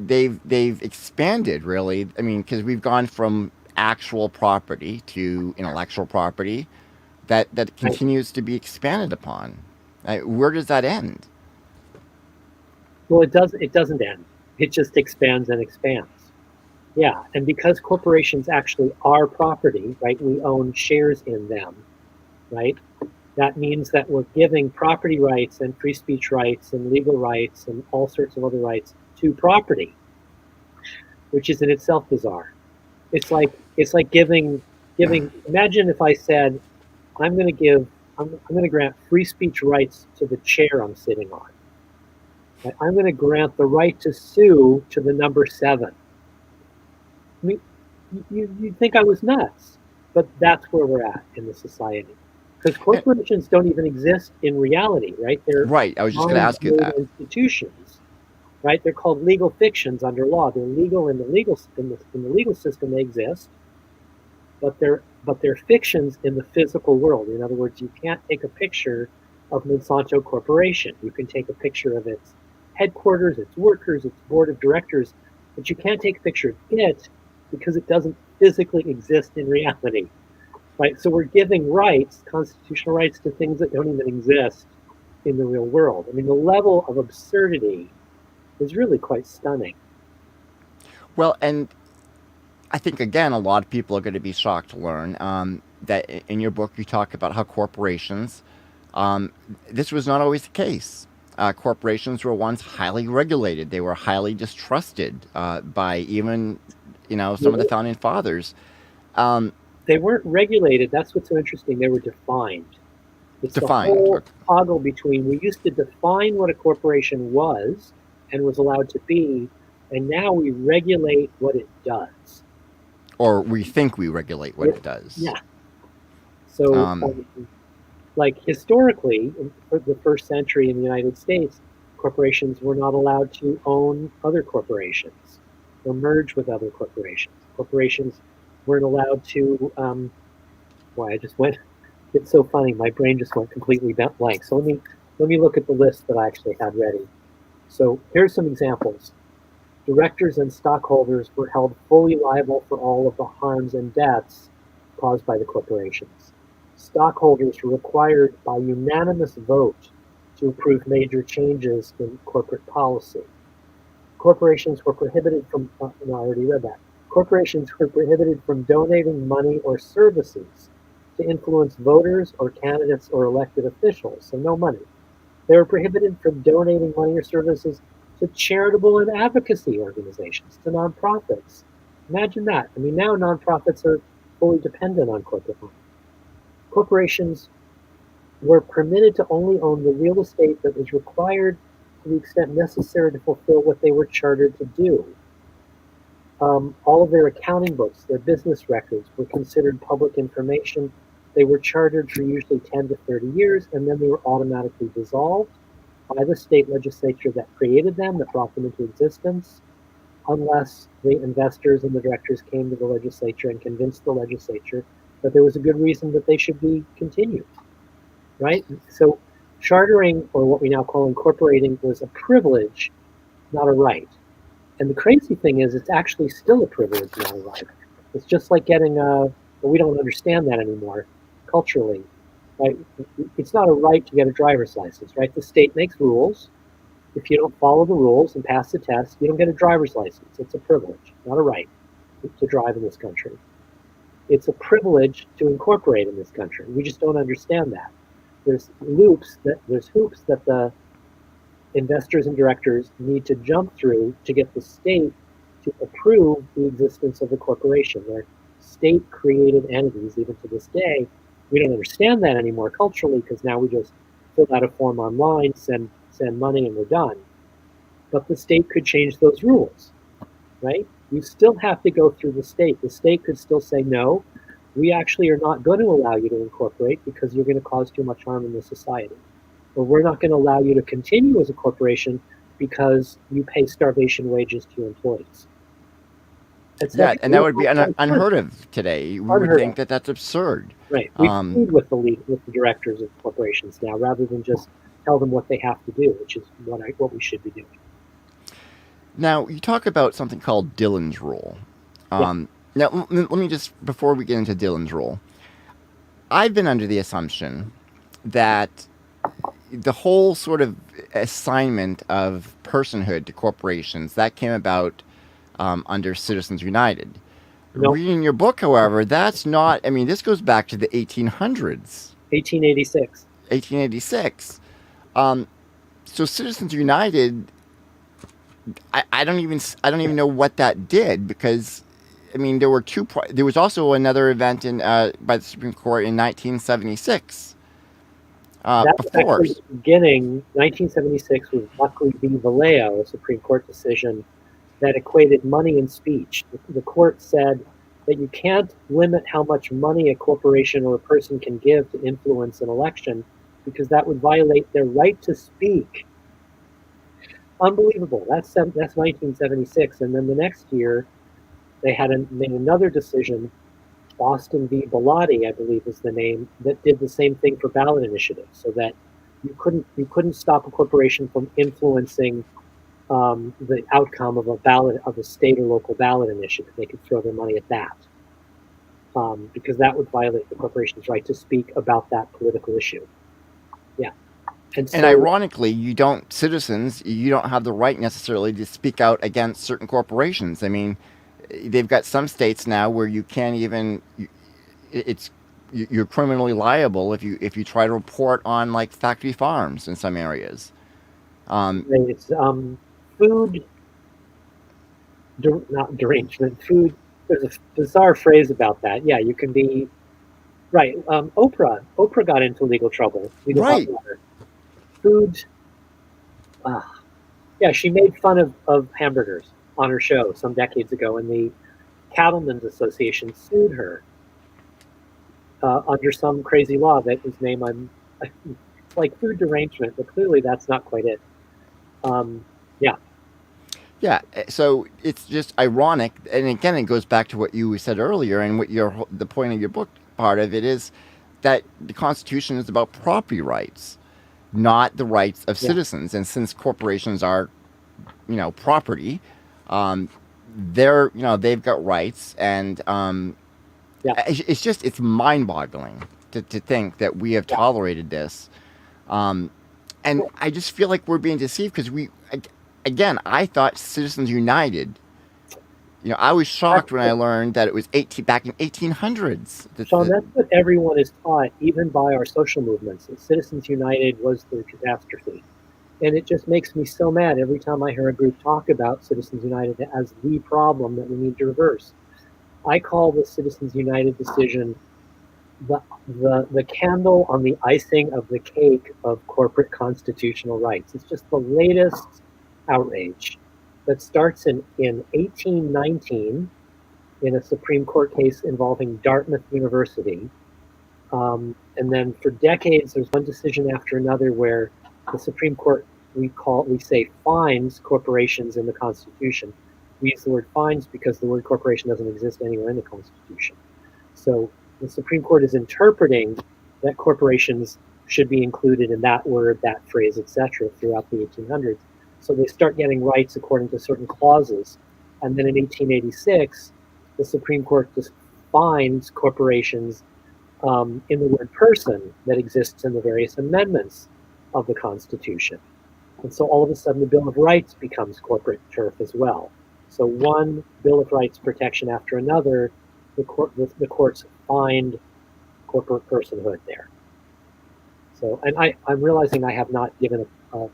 they've expanded, really. I mean, because we've gone from actual property to intellectual property that continues to be expanded upon. Where does that end? Well, it doesn't end. It just expands and expands. Yeah, and because corporations actually are property, right? We own shares in them, right? That means that we're giving property rights and free speech rights and legal rights and all sorts of other rights to property, which is in itself bizarre. It's like giving. Imagine if I said, I'm going to grant free speech rights to the chair I'm sitting on. I'm going to grant the right to sue to the number 7. I mean, you'd think I was nuts, but that's where we're at in the society. Because corporations don't even exist in reality, right? They're right. I was just going to ask you that. Institutions, right? They're called legal fictions under law. They're legal in the legal system. They exist, but they're fictions in the physical world. In other words, you can't take a picture of Monsanto Corporation. You can take a picture of its headquarters, its workers, its board of directors, but you can't take a picture of it because it doesn't physically exist in reality. Right, so we're giving rights, constitutional rights, to things that don't even exist in the real world. I mean, the level of absurdity is really quite stunning. Well, and I think, again, a lot of people are going to be shocked to learn that in your book you talk about how corporations, this was not always the case. Corporations were once highly regulated. They were highly distrusted by even, some of the founding fathers. They weren't regulated. That's what's so interesting. They were defined. It's defined. The whole toggle between, we used to define what a corporation was and was allowed to be, and now we regulate what it does. Or we think we regulate what it does. Yeah. So, like historically, for the first century in the United States, corporations were not allowed to own other corporations or merge with other corporations. Corporations weren't allowed to, It's so funny. My brain just went completely blank. So let me look at the list that I actually had ready. So here's some examples. Directors and stockholders were held fully liable for all of the harms and deaths caused by the corporations. Stockholders were required by unanimous vote to approve major changes in corporate policy. Corporations were prohibited from, no, I already read that. Corporations were prohibited from donating money or services to influence voters or candidates or elected officials, so no money. They were prohibited from donating money or services to charitable and advocacy organizations, to nonprofits. Imagine that. I mean, now nonprofits are fully dependent on corporate money. Corporations were permitted to only own the real estate that was required to the extent necessary to fulfill what they were chartered to do. All of their accounting books, their business records were considered public information. They were chartered for usually 10 to 30 years, and then they were automatically dissolved by the state legislature that created them, that brought them into existence, unless the investors and the directors came to the legislature and convinced the legislature that there was a good reason that they should be continued, right? So chartering, or what we now call incorporating, was a privilege, not a right. And the crazy thing is, it's actually still a privilege, not a right. It's just like getting a, well, we don't understand that anymore culturally. Right? It's not a right to get a driver's license, right? The state makes rules. If you don't follow the rules and pass the test, you don't get a driver's license. It's a privilege, not a right, to drive in this country. It's a privilege to incorporate in this country. We just don't understand that. There's hoops that the investors and directors need to jump through to get the state to approve the existence of the corporation. They're state-created entities, even to this day. We don't understand that anymore culturally, because now we just fill out a form online, send money, and we're done. But the state could change those rules, right? You still have to go through the state. The state could still say, no, we actually are not going to allow you to incorporate because you're going to cause too much harm in the society. Or we're not going to allow you to continue as a corporation because you pay starvation wages to your employees. Yeah, and that would be unheard of today. We would think that that's absurd. Right. We plead with the directors of corporations now, rather than just tell them what they have to do, which is what we should be doing. Now, you talk about something called Dillon's Rule. Now, let me just, before we get into Dillon's Rule, I've been under the assumption that the whole sort of assignment of personhood to corporations, that came about under Citizens United. Nope. Reading your book, however, that's not, I mean, this goes back to the 1800s. 1886. 1886. So Citizens United, I don't even know what that did, because, I mean, there was also another event by the Supreme Court in 1976. That was actually the beginning. 1976 was Buckley v. Vallejo, a Supreme Court decision that equated money and speech. The court said that you can't limit how much money a corporation or a person can give to influence an election, because that would violate their right to speak. Unbelievable. That's 1976. And then the next year, they made another decision, Boston v. Bellotti, I believe is the name, that did the same thing for ballot initiatives, so that you couldn't stop a corporation from influencing the outcome of a state or local ballot initiative. They could throw their money at that, because that would violate the corporation's right to speak about that political issue. Yeah. And ironically, citizens, you don't have the right necessarily to speak out against certain corporations. I mean, they've got some states now where you can't even, you're criminally liable if you try to report on, like, factory farms in some areas. It's food, not derangement, food. There's a bizarre phrase about that. Yeah, you can be, right. Oprah got into legal trouble. Right. Food. Yeah, she made fun of hamburgers on her show some decades ago, and the Cattlemen's Association sued her under some crazy law that whose name it's like food derangement, but clearly that's not quite it. Yeah. Yeah, so it's just ironic, and again, it goes back to what you said earlier, and what the point of your book, part of it is that the Constitution is about property rights, not the rights of Yeah. citizens. And since corporations are, property, um, they've got rights, and Yeah. it's mind-boggling to think that we have Yeah. tolerated this, and Well, I just feel like we're being deceived because again, I thought Citizens United. I was shocked when I learned that it was back in 1800s. Sean, that's what everyone is taught, even by our social movements. That Citizens United was the catastrophe. And it just makes me so mad every time I hear a group talk about Citizens United as the problem that we need to reverse. I call the Citizens United decision the candle on the icing of the cake of corporate constitutional rights. It's just the latest outrage that starts in 1819 in a Supreme Court case involving Dartmouth University. And then for decades, there's one decision after another where the Supreme Court, we say fines corporations in the Constitution. We use the word fines because the word corporation doesn't exist anywhere in the Constitution. So the Supreme Court is interpreting that corporations should be included in that word, that phrase, etc. throughout the 1800s. So they start getting rights according to certain clauses. And then in 1886, the Supreme Court just defines corporations in the word person that exists in the various amendments of the Constitution. And so all of a sudden the Bill of Rights becomes corporate turf as well. So one Bill of Rights protection after another, the courts find corporate personhood there. So, and I'm realizing I have not given a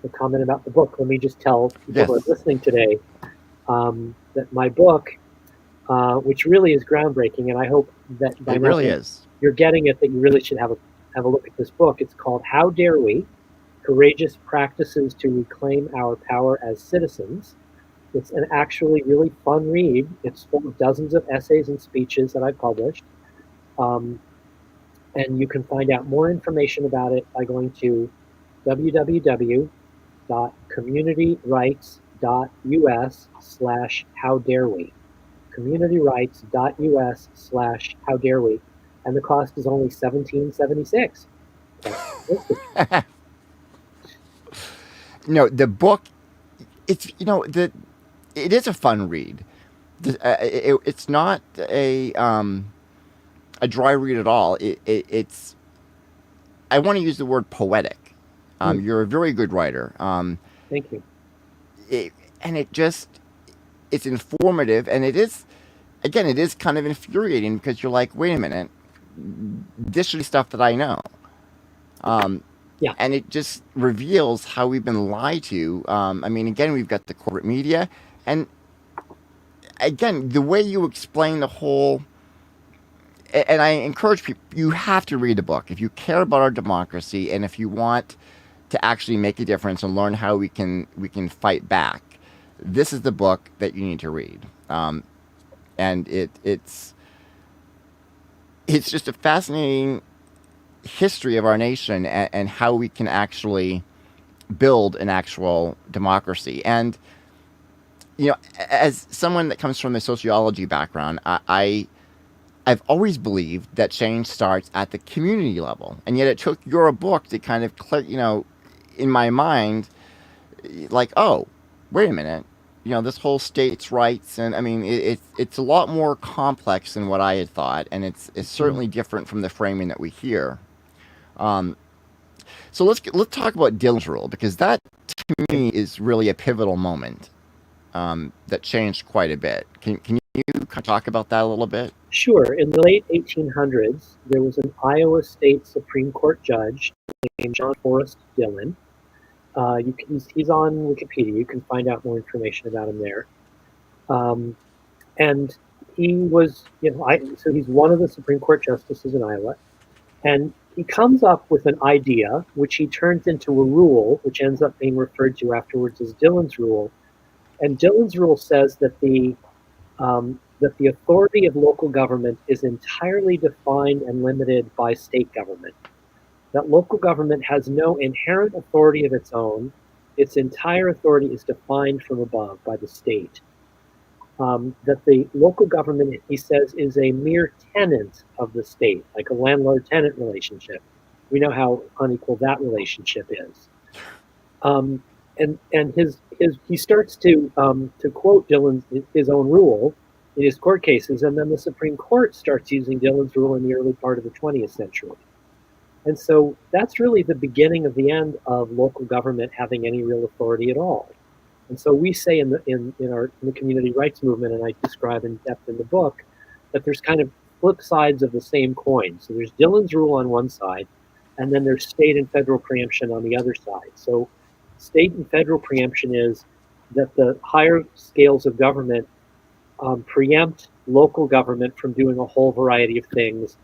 comment about the book. Let me just tell people who are listening today that my book, which really is groundbreaking, and I hope that by now you're getting it, that you really should have a look at this book. It's called How Dare We? Courageous Practices to Reclaim Our Power as Citizens. It's an actually really fun read. It's full of dozens of essays and speeches that I published. And you can find out more information about it by going to www.communityrights.us/howdarewee. communityrights.us/howdarewee. And the cost is only $17.76. The book, it's, it is a fun read. It's not a dry read at all. It's, I want to use the word poetic. You're a very good writer. Thank you. It's informative, and it is kind of infuriating because you're like, wait a minute, this is stuff that I know. Yeah. And it just reveals how we've been lied to. Again, we've got the corporate media, and again, the way you explain the whole, and I encourage people, you have to read the book if you care about our democracy, and if you want to actually make a difference and learn how we can fight back. This is the book that you need to read, and it's just a fascinating history of our nation and how we can actually build an actual democracy. And as someone that comes from a sociology background, I've always believed that change starts at the community level, and yet it took your book to kind of clear, in my mind, like, oh, wait a minute, this whole states' rights, and it's a lot more complex than what I had thought, and it's certainly different from the framing that we hear. So let's talk about Dillon's Rule, because that to me is really a pivotal moment that changed quite a bit. Can you talk about that a little bit? Sure. In the late 1800s, there was an Iowa State Supreme Court judge named John Forrest Dillon. He's on Wikipedia. You can find out more information about him there. And he was, so he's one of the Supreme Court justices in Iowa. And he comes up with an idea, which he turns into a rule, which ends up being referred to afterwards as Dillon's Rule. And Dillon's Rule says that the authority of local government is entirely defined and limited by state government. That local government has no inherent authority of its own. Its entire authority is defined from above by the state. that the local government, he says, is a mere tenant of the state, like a landlord-tenant relationship. We know how unequal that relationship is. And he starts to quote Dillon's his own rule in his court cases, and then the Supreme Court starts using Dillon's rule in the early part of the 20th century. And so that's really the beginning of the end of local government having any real authority at all. And so we say in the community rights movement, and I describe in depth in the book, that there's kind of flip sides of the same coin. So there's Dillon's rule on one side, and then there's state and federal preemption on the other side. So state and federal preemption is that the higher scales of government preempt local government from doing a whole variety of things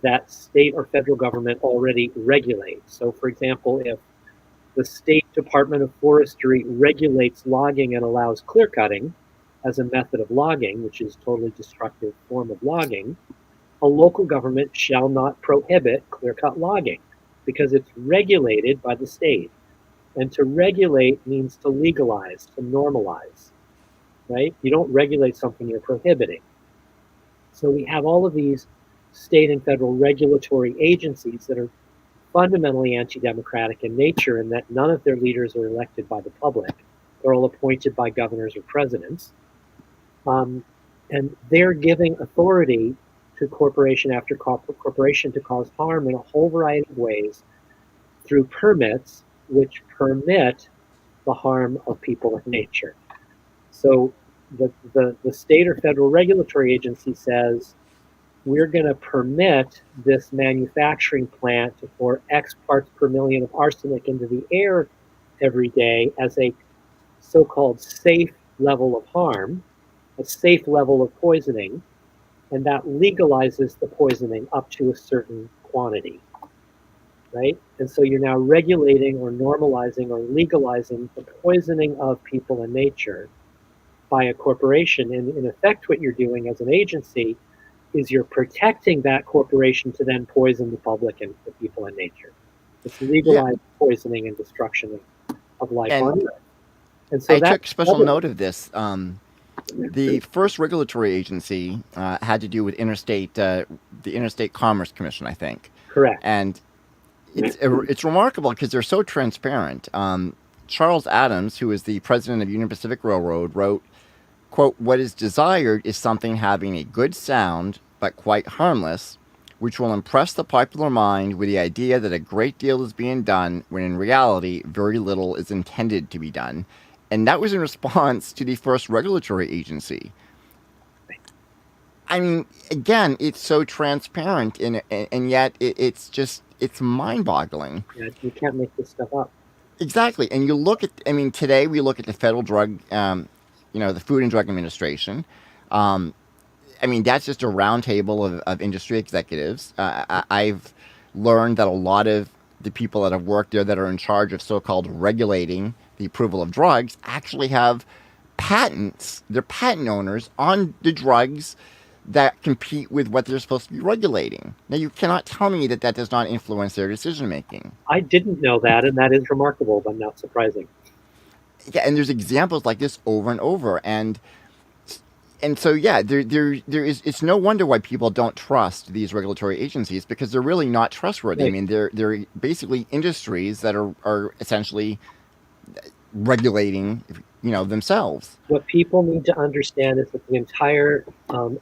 that state or federal government already regulates. So, for example, if the State Department of Forestry regulates logging and allows clear cutting as a method of logging, which is a totally destructive form of logging, a local government shall not prohibit clear cut logging because it's regulated by the state. And to regulate means to legalize, to normalize, right? You don't regulate something you're prohibiting. So we have all of these state and federal regulatory agencies that are fundamentally anti-democratic in nature, in that none of their leaders are elected by the public. They're all appointed by governors or presidents. And they're giving authority to corporation after corporation to cause harm in a whole variety of ways through permits, which permit the harm of people and nature. So the state or federal regulatory agency says, we're going to permit this manufacturing plant to pour X parts per million of arsenic into the air every day as a so-called safe level of harm, a safe level of poisoning, and that legalizes the poisoning up to a certain quantity, right? And so you're now regulating or normalizing or legalizing the poisoning of people and nature by a corporation. And in effect, what you're doing as an agency is you're protecting that corporation to then poison the public and the people and nature. It's legalized poisoning and destruction of life on Earth. And so I took special note of this. The first regulatory agency had to do with the Interstate Commerce Commission, I think. Correct. And it's remarkable because they're so transparent. Charles Adams, who is the president of Union Pacific Railroad, wrote, quote, "What is desired is something having a good sound, but quite harmless, which will impress the popular mind with the idea that a great deal is being done, when in reality, very little is intended to be done." And that was in response to the first regulatory agency. I mean, again, it's so transparent, and yet it's mind-boggling. Yeah, you can't make this stuff up. Exactly. And you look at, today we look at the federal drug, the Food and Drug Administration. That's just a roundtable of industry executives. I've learned that a lot of the people that have worked there that are in charge of so-called regulating the approval of drugs actually have patents. They're patent owners on the drugs that compete with what they're supposed to be regulating. Now, you cannot tell me that does not influence their decision-making. I didn't know that, and that is remarkable, but not surprising. Yeah, and there's examples like this over and over, and so yeah, there is. It's no wonder why people don't trust these regulatory agencies, because they're really not trustworthy. Right. They're basically industries that are essentially regulating, themselves. What people need to understand is that the entire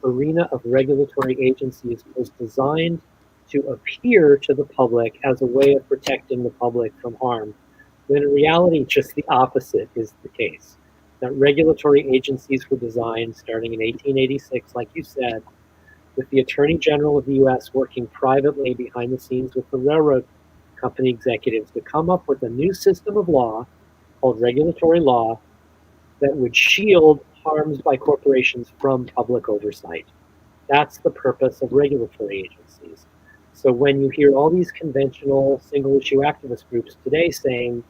arena of regulatory agencies was designed to appear to the public as a way of protecting the public from harm, when in reality, just the opposite is the case. That regulatory agencies were designed starting in 1886, like you said, with the Attorney General of the U.S. working privately behind the scenes with the railroad company executives to come up with a new system of law called regulatory law that would shield harms by corporations from public oversight. That's the purpose of regulatory agencies. So when you hear all these conventional single-issue activist groups today saying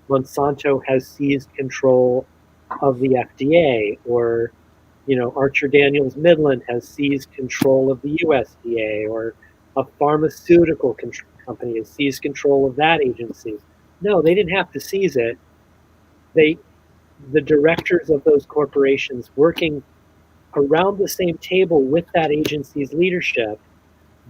Monsanto has seized control of the FDA, or Archer Daniels Midland has seized control of the USDA, or a pharmaceutical company has seized control of that agency. No, they didn't have to seize it. The directors of those corporations working around the same table with that agency's leadership,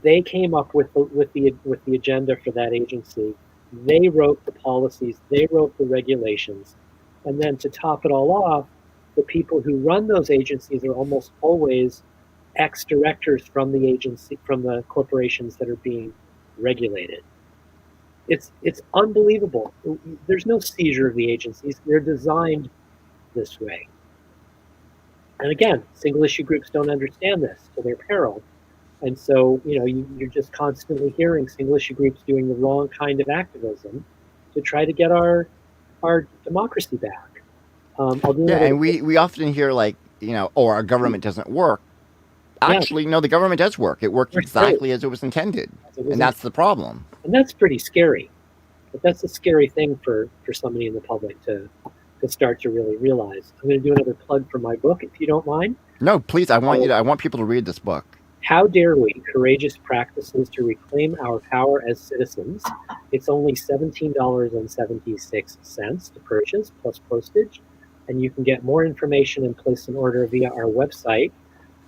they came up with the agenda for that agency. They wrote the policies, they wrote the regulations, and then to top it all off, the people who run those agencies are almost always ex-directors from the agency, from the corporations that are being regulated. It's unbelievable. There's no seizure of the agencies. They're designed this way. And again, single issue groups don't understand this to their peril. And so, you're just constantly hearing single issue groups doing the wrong kind of activism to try to get our democracy back. And we often hear our government doesn't work. Actually, no, the government does work. It worked exactly as it was intended. And that's the problem. And that's pretty scary. But that's a scary thing for somebody in the public to start to really realize. I'm going to do another plug for my book, if you don't mind. No, please. I want people to read this book. How Dare We? Courageous Practices to Reclaim Our Power as Citizens. It's only $17.76 to purchase, plus postage. And you can get more information and place an order via our website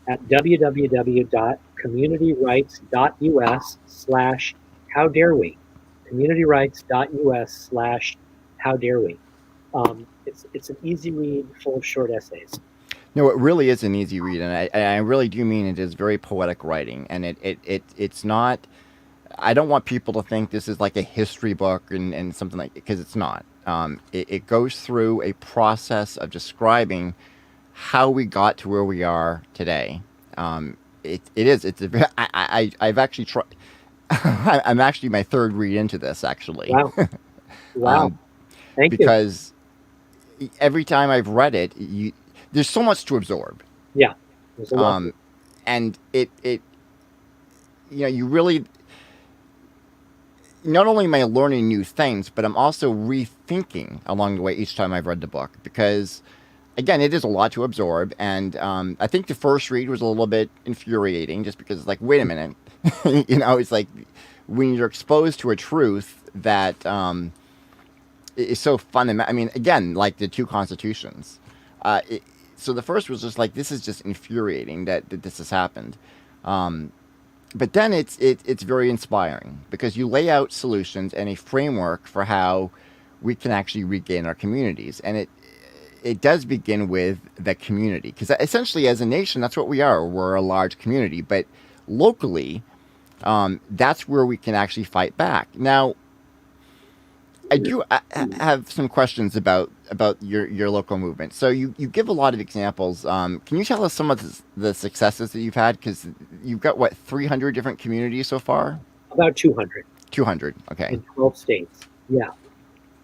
at www.communityrights.us/howdarewee. communityrights.us/howdarewee. It's an easy read full of short essays. No, it really is an easy read, and I really do mean it is very poetic writing, and it's not. I don't want people to think this is like a history book and something like, because it's not. It goes through a process of describing how we got to where we are today. It is. I've actually tried. I'm actually my third read into this, actually. Wow. Thank you. Because every time I've read it, there's so much to absorb. Yeah. There's a lot. And it you really, not only am I learning new things, but I'm also rethinking along the way each time I've read the book, because again, it is a lot to absorb. And I think the first read was a little bit infuriating, just because it's like, wait a minute, it's like when you're exposed to a truth that is so fundamental. I mean, again, like the two constitutions. So the first was just like, this is just infuriating that this has happened. But then it's very inspiring, because you lay out solutions and a framework for how we can actually regain our communities. And it does begin with the community, because essentially as a nation, that's what we are. We're a large community, but locally, that's where we can actually fight back. Now, I do have some questions about your local movement. So you give a lot of examples. Can you tell us some of the successes that you've had? Because you've got, 300 different communities so far? About 200. 200, okay. In 12 states, yeah.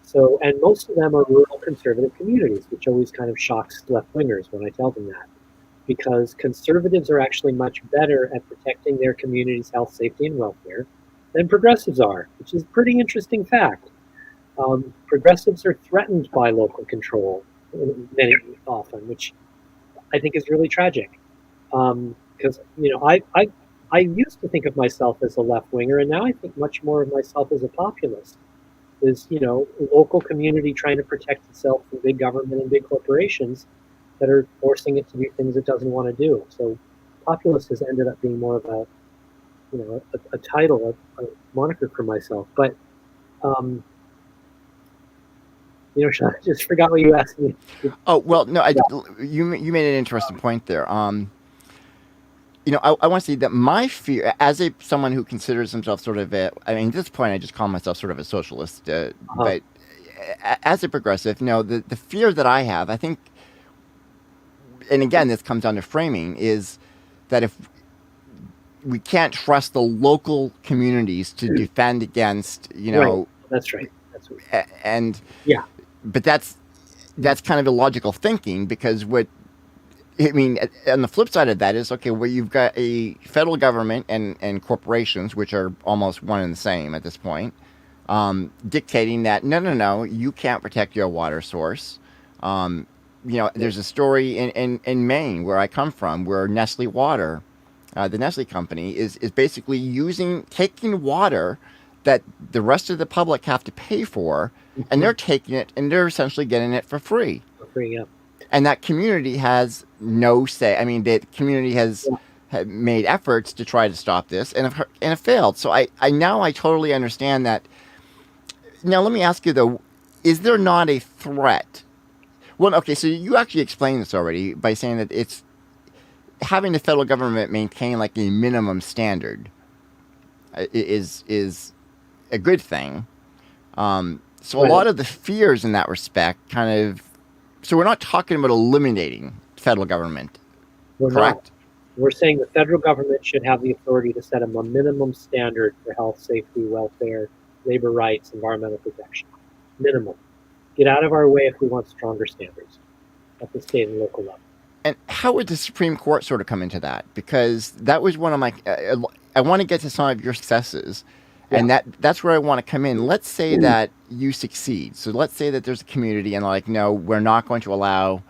So, and most of them are rural conservative communities, which always kind of shocks left-wingers when I tell them that. Because conservatives are actually much better at protecting their community's health, safety, and welfare than progressives are, which is a pretty interesting fact. Progressives are threatened by local control very often, which I think is really tragic. Because I used to think of myself as a left winger, and now I think much more of myself as a populist. Is local community trying to protect itself from big government and big corporations that are forcing it to do things it doesn't want to do. So populist has ended up being more of a title, a moniker for myself. But I just forgot what you asked me. Oh, well, no, you made an interesting point there. I want to say that my fear, as someone who considers himself sort of at this point, I just call myself sort of a socialist, but as a progressive, the fear that I have, I think, and again, this comes down to framing, is that if we can't trust the local communities to defend against, Right. That's right. And yeah. But that's kind of illogical thinking, because on the flip side of that is, okay, well, you've got a federal government and corporations, which are almost one and the same at this point, dictating that, no, you can't protect your water source. There's a story in Maine, where I come from, where Nestle Water, the Nestle company, is basically taking water that the rest of the public have to pay for, and they're taking it, and they're essentially getting it for free. For free, yeah. and that community has no say. I mean, the community has Yeah. made efforts to try to stop this and have failed. So I totally understand that. Now let me ask you though, is there not a threat? Well, okay, so you actually explained this already by saying that it's having the federal government maintain like a minimum standard is a good thing. So a Right. lot of the fears in that respect kind of, so we're not talking about eliminating federal government, We're correct? not. We're saying the federal government should have the authority to set a minimum standard for health, safety, welfare, labor rights, environmental protection. Minimum. Get out of our way if we want stronger standards at the state and local level. And how would the Supreme Court sort of come into that? Because that was one of my, I want to get to some of your successes, and Yeah. that's where I want to come in. Let's say that you succeed. So let's say that there's a community and like, no, we're not going to allow,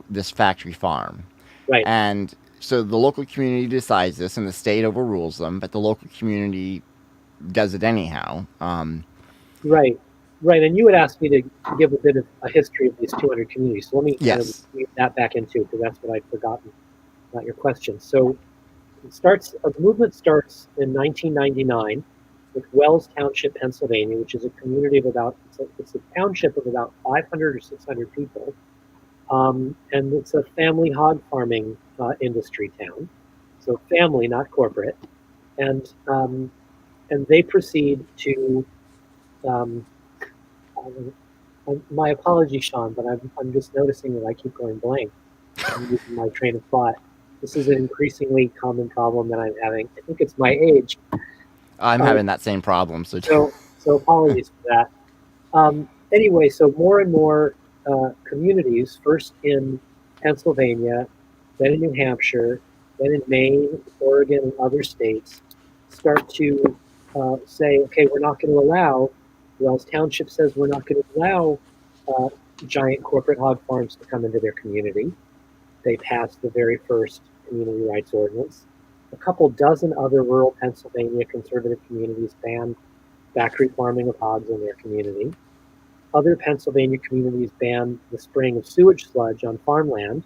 this factory farm. Right. And so the local community decides this, and the state overrules them, but the local community does it anyhow. Right. Right. And you would ask me to give a bit of a history of these 200 communities. So let me kind of Yes. weave that back into, because that's what I'd forgotten about your question. So the movement starts in 1999 with Wells Township, Pennsylvania, which is a community of it's a township of about 500 or 600 people. And it's a family hog farming industry town. So family, not corporate. And they proceed to, my apologies, Sean, but I'm just noticing that I keep going blank. I'm losing my train of thought. This is an increasingly common problem that I'm having. I think it's my age. I'm having that same problem. So apologies for that. Anyway, so more and more communities, first in Pennsylvania, then in New Hampshire, then in Maine, Oregon, and other states, start to say, okay, we're not going to allow, Wells Township says we're not going to allow giant corporate hog farms to come into their community. They passed the very first community rights ordinance. A couple dozen other rural Pennsylvania conservative communities banned factory farming of hogs in their community. Other Pennsylvania communities banned the spraying of sewage sludge on farmland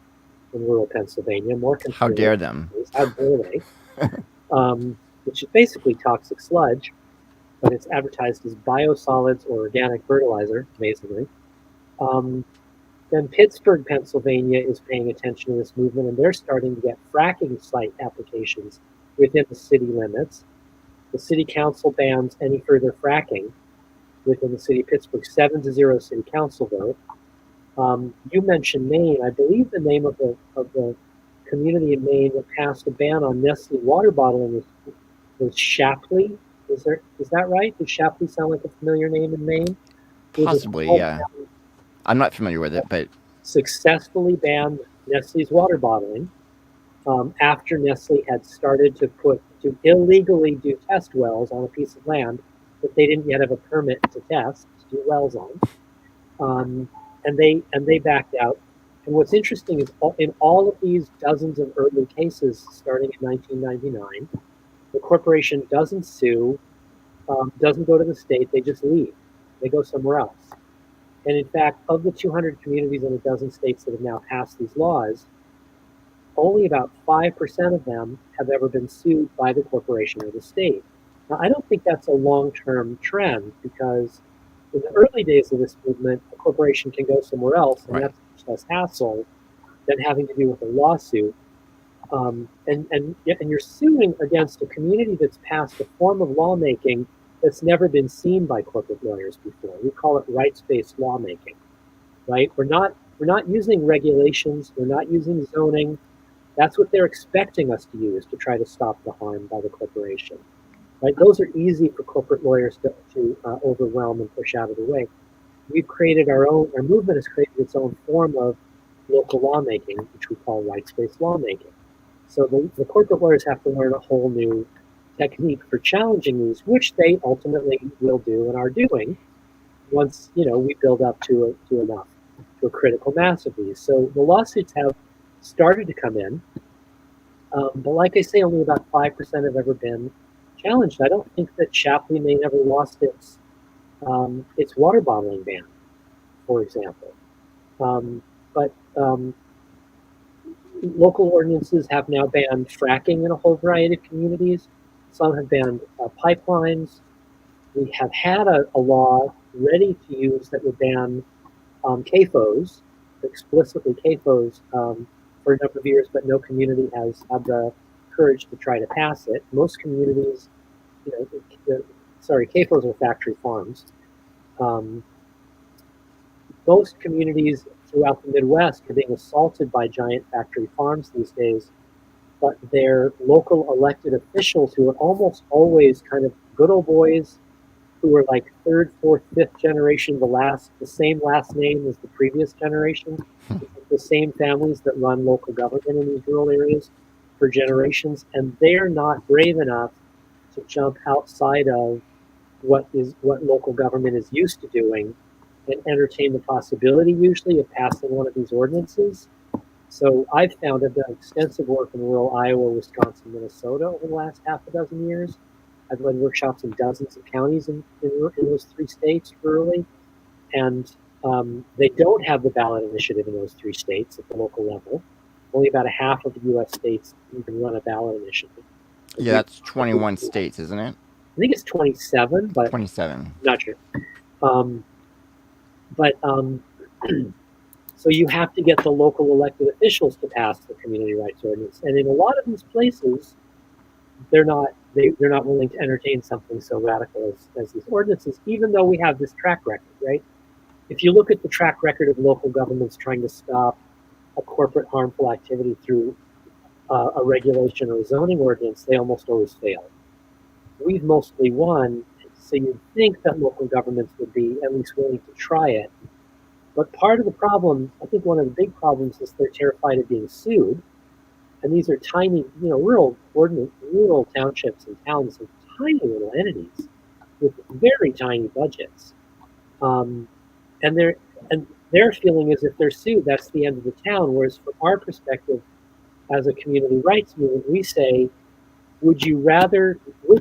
in rural Pennsylvania. More How dare them? How dare they? Which is basically toxic sludge, but it's advertised as biosolids or organic fertilizer, amazingly. Then Pittsburgh, Pennsylvania is paying attention to this movement, and they're starting to get fracking site applications within the city limits. The city council bans any further fracking within the city of Pittsburgh, 7-0 city council vote. You mentioned Maine. I believe the name of the community in Maine that passed a ban on Nestle water bottling was Shapley. Is that right? Does Shapley sound like a familiar name in Maine? Possibly, yeah. I'm not familiar with it, but successfully banned Nestle's water bottling after Nestle had started to illegally do test wells on a piece of land that they didn't yet have a permit to test to do wells on, and they backed out. And what's interesting is in all of these dozens of early cases starting in 1999, the corporation doesn't sue, doesn't go to the state, they just leave. They go somewhere else. And in fact, of the 200 communities in a dozen states that have now passed these laws, only about 5% of them have ever been sued by the corporation or the state. Now, I don't think that's a long-term trend, because in the early days of this movement, a corporation can go somewhere else, and that's much less hassle than having to do with a lawsuit. And you're suing against a community that's passed a form of lawmaking that's never been seen by corporate lawyers before. We call it rights-based lawmaking, right? We're not using regulations. We're not using zoning. That's what they're expecting us to use to try to stop the harm by the corporation, right? Those are easy for corporate lawyers to overwhelm and push out of the way. We've created our movement has created its own form of local lawmaking, which we call rights-based lawmaking. So the corporate lawyers have to learn a whole new technique for challenging these, which they ultimately will do and are doing once we build up to a critical mass of these. So the lawsuits have started to come in, but like I say, only about 5% have ever been challenged. I don't think that Shapley, Maine ever lost its water bottling ban, for example. but local ordinances have now banned fracking in a whole variety of communities. Some have banned pipelines. We have had a law ready to use that would ban CAFOs, explicitly CAFOs, for a number of years, but no community has had the courage to try to pass it. Most communities, CAFOs are factory farms. Most communities throughout the Midwest are being assaulted by giant factory farms these days, but their local elected officials, who are almost always kind of good old boys, who are like third, fourth, fifth generation, the same last name as the previous generation, the same families that run local government in these rural areas for generations, and they're not brave enough to jump outside of what local government is used to doing and entertain the possibility usually of passing one of these ordinances. So I've done extensive work in rural Iowa, Wisconsin, Minnesota over the last half a dozen years. I've led workshops in dozens of counties in those three states rurally, and they don't have the ballot initiative in those three states at the local level. Only about a half of the U.S. states even run a ballot initiative. Yeah, that's 21 states, isn't it? I think it's 27, but 27. Not sure. So you have to get the local elected officials to pass the community rights ordinance, and in a lot of these places, they're not willing to entertain something so radical as these ordinances, even though we have this track record, right? If you look at the track record of local governments trying to stop a corporate harmful activity through a regulation or a zoning ordinance, they almost always fail. We've mostly won, so you'd think that local governments would be at least willing to try it. But part of the problem, I think one of the big problems, is they're terrified of being sued. And these are tiny, rural townships and towns of tiny little entities with very tiny budgets. And their feeling is if they're sued, that's the end of the town. Whereas from our perspective, as a community rights movement, we say, which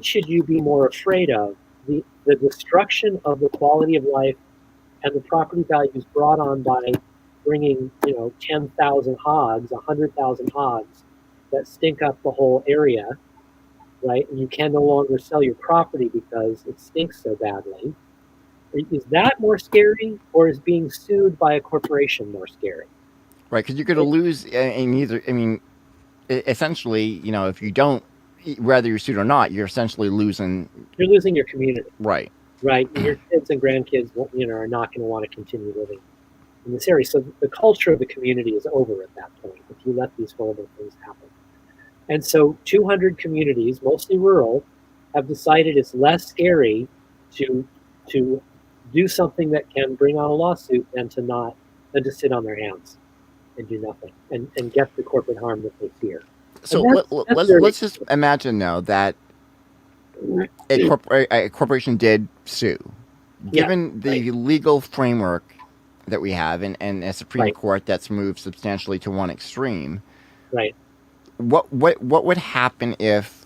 should you be more afraid of? The destruction of the quality of life and the property values brought on by bringing, 10,000 hogs, 100,000 hogs that stink up the whole area, right? And you can no longer sell your property because it stinks so badly. Is that more scary, or is being sued by a corporation more scary? Right, because you're going to lose in either. I mean, essentially, if you don't, whether you're sued or not, you're essentially losing. You're losing your community. Right. Right. Your kids and grandkids, are not going to want to continue living in this area. So the culture of the community is over at that point if you let these horrible things happen. And so 200 communities, mostly rural, have decided it's less scary to do something that can bring on a lawsuit than to sit on their hands and do nothing and get the corporate harm that they fear. So let's just imagine now that a corporation did sue. Given the legal framework that we have and a Supreme Court that's moved substantially to one extreme, right? What would happen if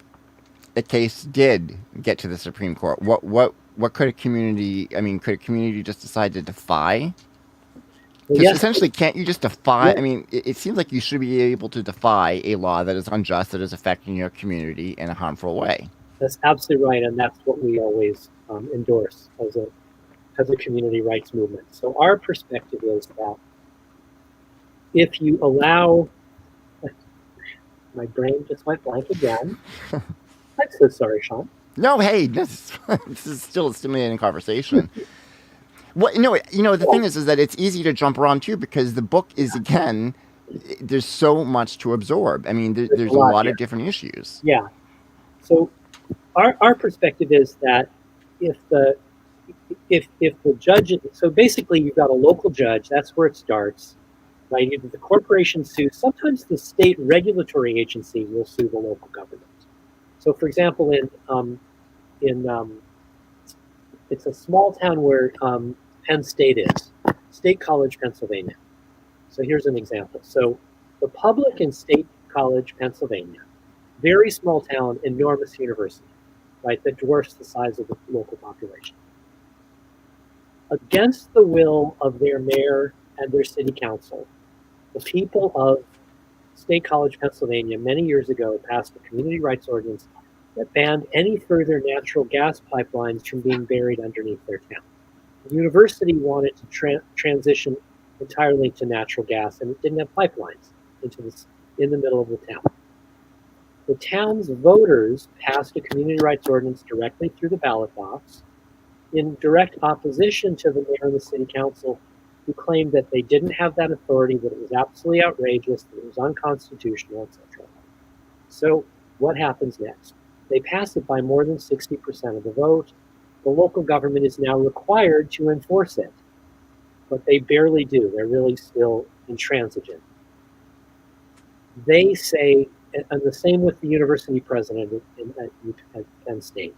a case did get to the Supreme Court? What could a community? I mean, could a community just decide to defy? Because essentially, can't you just defy? I mean, it seems like you should be able to defy a law that is unjust, that is affecting your community in a harmful way. That's absolutely right, and that's what we always endorse as a community rights movement. So our perspective is that if you allow, my brain just went blank again. I'm so sorry, Sean. No, hey, this is still a stimulating conversation. Well, the thing is that it's easy to jump around too, because the book is, again, there's so much to absorb. I mean, there's a lot of different issues. Yeah. So our perspective is that if the judge, so basically you've got a local judge, that's where it starts, right? If the corporation sues, sometimes the state regulatory agency will sue the local government. So for example, it's a small town where Penn State is, State College, Pennsylvania. So here's an example. So the public and State College, Pennsylvania, very small town, enormous university, right, that dwarfs the size of the local population. Against the will of their mayor and their city council, the people of State College, Pennsylvania, many years ago passed a community rights ordinance that banned any further natural gas pipelines from being buried underneath their town. The university wanted to transition entirely to natural gas, and it didn't have pipelines in the middle of the town. The town's voters passed a community rights ordinance directly through the ballot box in direct opposition to the mayor and the city council, who claimed that they didn't have that authority, that it was absolutely outrageous, that it was unconstitutional, etc. So what happens next? They pass it by more than 60% of the vote. The local government is now required to enforce it, but they barely do. They're really still intransigent. They say, and the same with the university president at Penn State.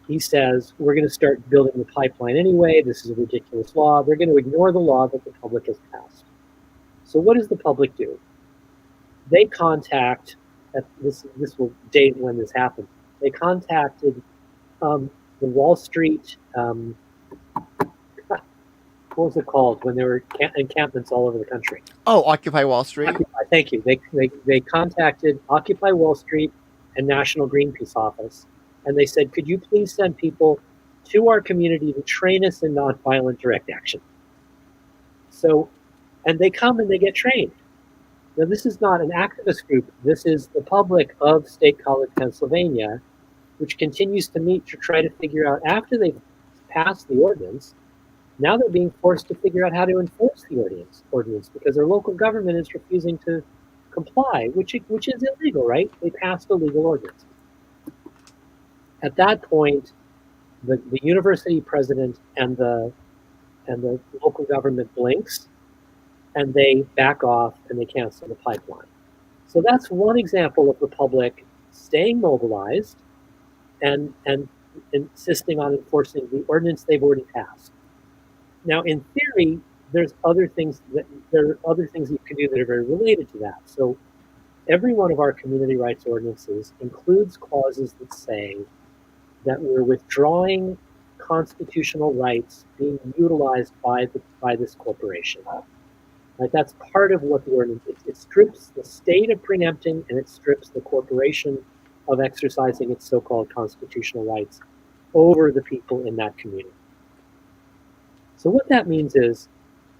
He says, we're going to start building the pipeline anyway. This is a ridiculous law. They're going to ignore the law that the public has passed. So what does the public do? They contact, this will date when this happened. They contacted the Wall Street, what was it called when there were encampments all over the country? Oh, Occupy Wall Street. Occupy, thank you. They contacted Occupy Wall Street and National Greenpeace office, and they said, could you please send people to our community to train us in nonviolent direct action? So, and they come and they get trained. Now, this is not an activist group. This is the public of State College, Pennsylvania, which continues to meet to try to figure out, after they've passed the ordinance, now they're being forced to figure out how to enforce the ordinance because their local government is refusing to comply, which is illegal, right? They passed a legal ordinance. At that point, the university president and the local government blinks, and they back off and they cancel the pipeline. So that's one example of the public staying mobilized and insisting on enforcing the ordinance they've already passed. Now, in theory, there are other things that you can do that are very related to that. So every one of our community rights ordinances includes clauses that say that we're withdrawing constitutional rights being utilized by this corporation. Right? That's part of what the ordinance is. It strips the state of preempting, and it strips the corporation of exercising its so-called constitutional rights over the people in that community. So what that means is,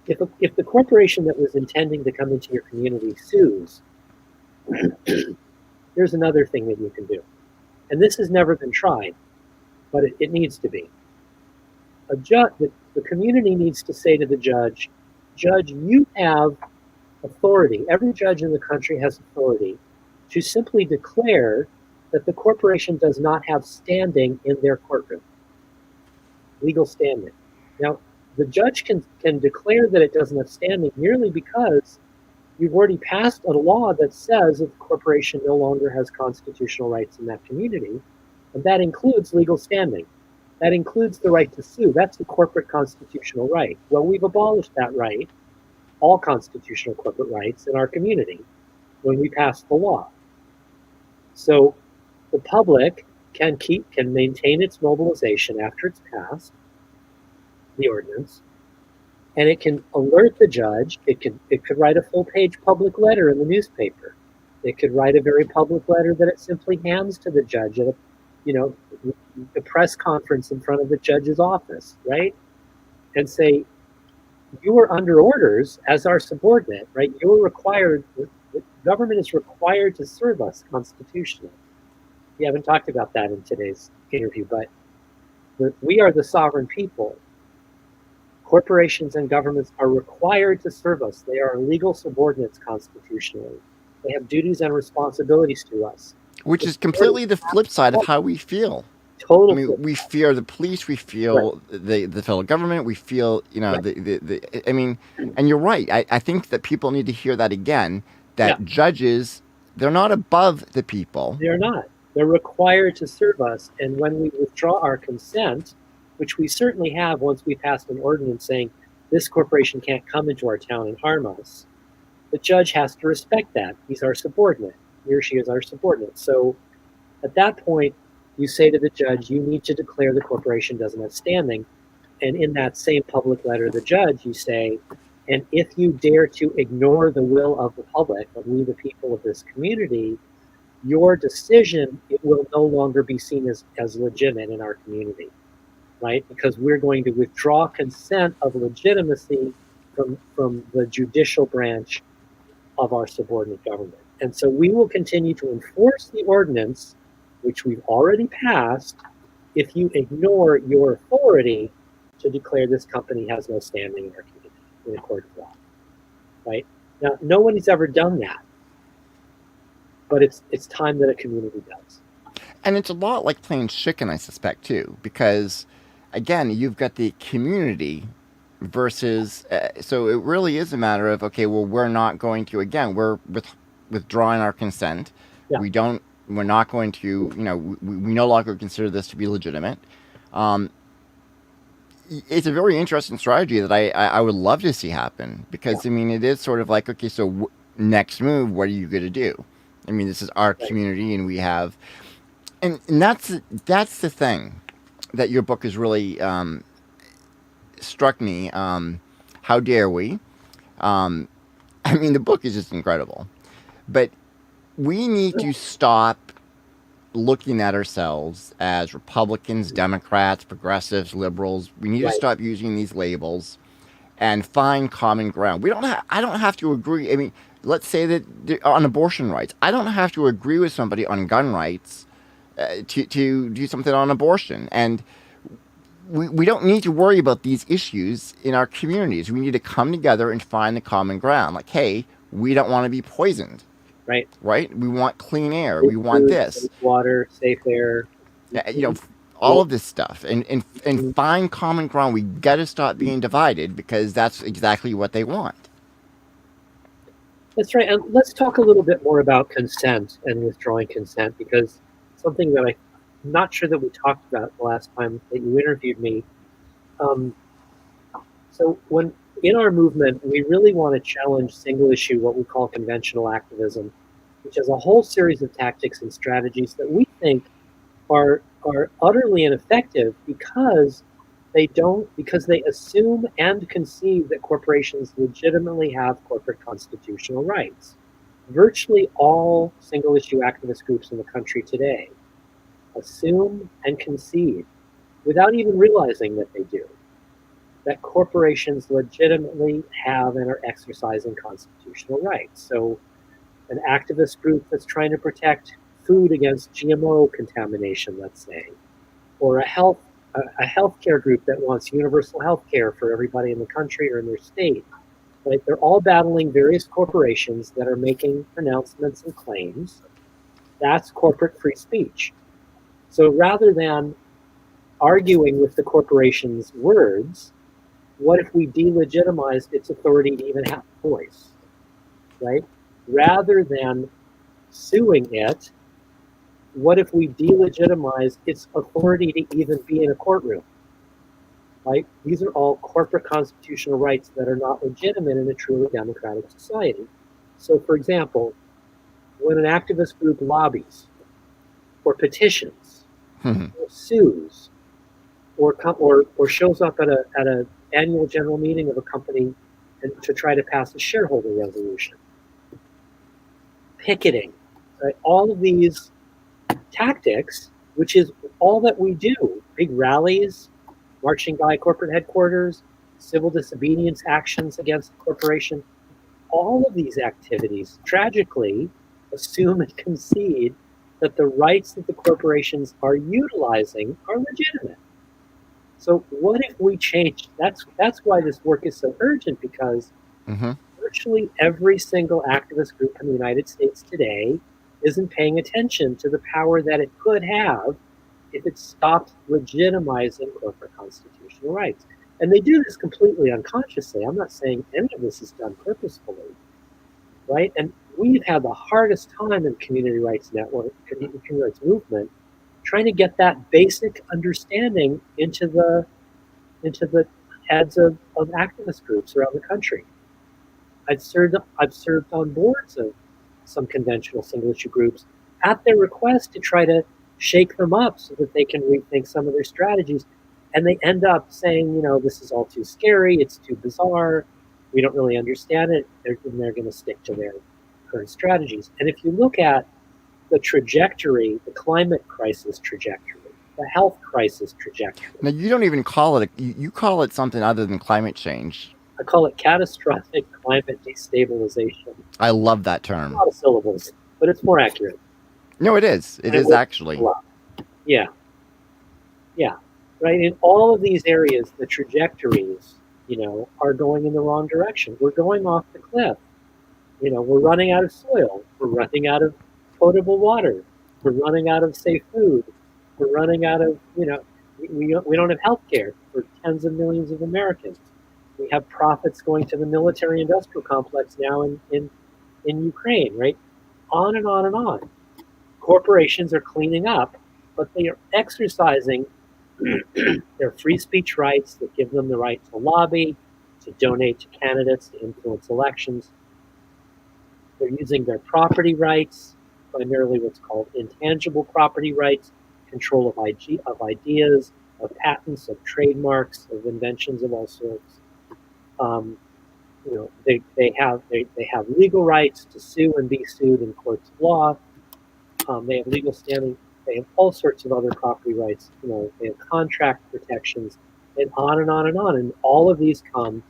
if the corporation that was intending to come into your community sues, there's another thing that you can do. And this has never been tried, but it needs to be. The community needs to say to the judge, Judge, you have authority. Every judge in the country has authority to simply declare that the corporation does not have standing in their courtroom, legal standing. Now, the judge can declare that it doesn't have standing merely because you've already passed a law that says that the corporation no longer has constitutional rights in that community, and that includes legal standing. That includes the right to sue. That's the corporate constitutional right. Well, we've abolished that right, all constitutional corporate rights in our community, when we passed the law. So the public can maintain its mobilization after it's passed the ordinance, and it can alert the judge. It could write a full-page public letter in the newspaper. It could write a very public letter that it simply hands to the judge at a press conference in front of the judge's office, right? And say, you are under orders as our subordinate, right? You're required, the government is required to serve us constitutionally. We haven't talked about that in today's interview, but we are the sovereign people. Corporations and governments are required to serve us. They are legal subordinates constitutionally. They have duties and responsibilities to us. Which is completely the flip side of how we feel. Totally. I mean, we fear the police, we feel the federal government, we feel, I mean, and you're right. I think that people need to hear that again, that judges, they're not above the people. They're not. They're required to serve us. And when we withdraw our consent, which we certainly have once we passed an ordinance saying this corporation can't come into our town and harm us, the judge has to respect that. He's our subordinate. He or she is our subordinate. So at that point, you say to the judge, you need to declare the corporation doesn't have standing. And in that same public letter to the judge, you say, And if you dare to ignore the will of the public, of we the people of this community, your decision, it will no longer be seen as legitimate in our community, right? Because we're going to withdraw consent of legitimacy from the judicial branch of our subordinate government. And so we will continue to enforce the ordinance, which we've already passed, if you ignore your authority to declare this company has no standing in our community in a court of law, right? Now, no one has ever done that, but it's time that a community does. And it's a lot like playing chicken, I suspect, too, because, again, you've got the community versus, so it really is a matter of, okay, well, we're not going to, again, we're withdrawing our consent. Yeah. We're not going to, we no longer consider this to be legitimate. It's a very interesting strategy that I would love to see happen because, I mean, it is sort of like, okay, so next move, what are you going to do? I mean, this is our community and we have, and that's the thing that your book has really struck me. How dare we? I mean, the book is just incredible, but we need to stop looking at ourselves as Republicans, Democrats, progressives, liberals. We need to stop using these labels and find common ground. I don't have to agree. I mean, let's say that on abortion rights, I don't have to agree with somebody on gun rights to do something on abortion. And we don't need to worry about these issues in our communities. We need to come together and find the common ground. Like, hey, we don't want to be poisoned. Right? We want clean air. We want this. Safe water, safe air. All of this stuff. And find common ground. We got to stop being divided because that's exactly what they want. That's right. And let's talk a little bit more about consent and withdrawing consent, because something that I'm not sure that we talked about the last time that you interviewed me. So when in our movement, we really want to challenge single issue, what we call conventional activism, which is a whole series of tactics and strategies that we think are utterly ineffective because they assume and concede that corporations legitimately have corporate constitutional rights. Virtually all single issue activist groups in the country today assume and concede, without even realizing that they do, that corporations legitimately have and are exercising constitutional rights. So an activist group that's trying to protect food against GMO contamination, let's say, or a healthcare group that wants universal health care for everybody in the country or in their state, right? They're all battling various corporations that are making pronouncements and claims. That's corporate free speech. So rather than arguing with the corporation's words, what if we delegitimized its authority to even have a voice, right? Rather than suing it, what if we delegitimize its authority to even be in a courtroom, right? These are all corporate constitutional rights that are not legitimate in a truly democratic society. So, for example, when an activist group lobbies or petitions or sues or shows up at a annual general meeting of a company and to try to pass a shareholder resolution, picketing, right? All of these tactics, which is all that we do, big rallies, marching by corporate headquarters, civil disobedience actions against the corporation, all of these activities tragically assume and concede that the rights that the corporations are utilizing are legitimate. So what if we change? That's why this work is so urgent, because virtually every single activist group in the United States today isn't paying attention to the power that it could have if it stopped legitimizing corporate constitutional rights. And they do this completely unconsciously. I'm not saying any of this is done purposefully, right? And we've had the hardest time in community rights network, community rights movement, trying to get that basic understanding into the heads of activist groups around the country. I've served on boards of some conventional single issue groups at their request to try to shake them up so that they can rethink some of their strategies. And they end up saying, this is all too scary, it's too bizarre. we don't really understand it, they're going to stick to their current strategies. And if you look at the trajectory, the climate crisis trajectory, the health crisis trajectory. Now, you don't even call it, you call it something other than climate change. I call it catastrophic climate destabilization. I love that term. A lot of syllables, but it's more accurate. No, it is. It is actually. Yeah. Yeah. Right. In all of these areas, the trajectories, are going in the wrong direction. We're going off the cliff. We're running out of soil. We're running out of potable water. We're running out of safe food. We're running out of, we don't have health care for tens of millions of Americans. We have profits going to the military-industrial complex now in Ukraine, right? On and on and on. Corporations are cleaning up, but they are exercising their free speech rights that give them the right to lobby, to donate to candidates, to influence elections. They're using their property rights, primarily what's called intangible property rights, control of ideas, of patents, of trademarks, of inventions of all sorts. They have legal rights to sue and be sued in courts of law. They have legal standing. They have all sorts of other property rights. They have contract protections, and on and on and on. And all of these come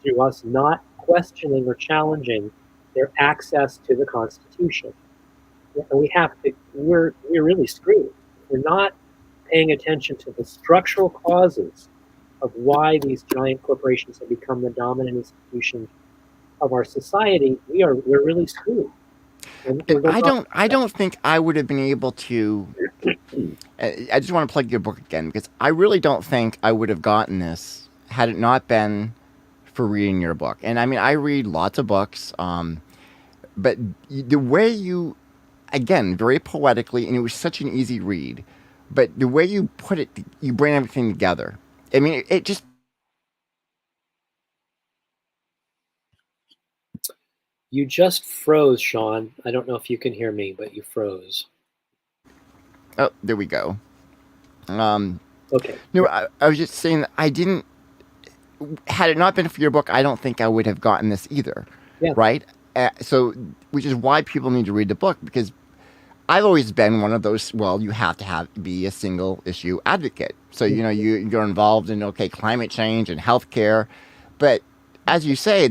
through us not questioning or challenging their access to the Constitution. And we're really screwed. We're not paying attention to the structural causes of why these giant corporations have become the dominant institution of our society. We're really screwed. I don't think I would have been able to. I just want to plug your book again, because I really don't think I would have gotten this had it not been for reading your book. And I mean, I read lots of books, but the way you, again, very poetically, and it was such an easy read, but the way you put it, you bring everything together. I mean, it just. You just froze, Sean. I don't know if you can hear me, but you froze. Oh, there we go. Okay. No, I was just saying that I didn't. Had it not been for your book, I don't think I would have gotten this either. Yeah. Right? So, which is why people need to read the book, because I've always been one of those, well, you have to be a single issue advocate. So, you're involved in, climate change and healthcare. But as you say,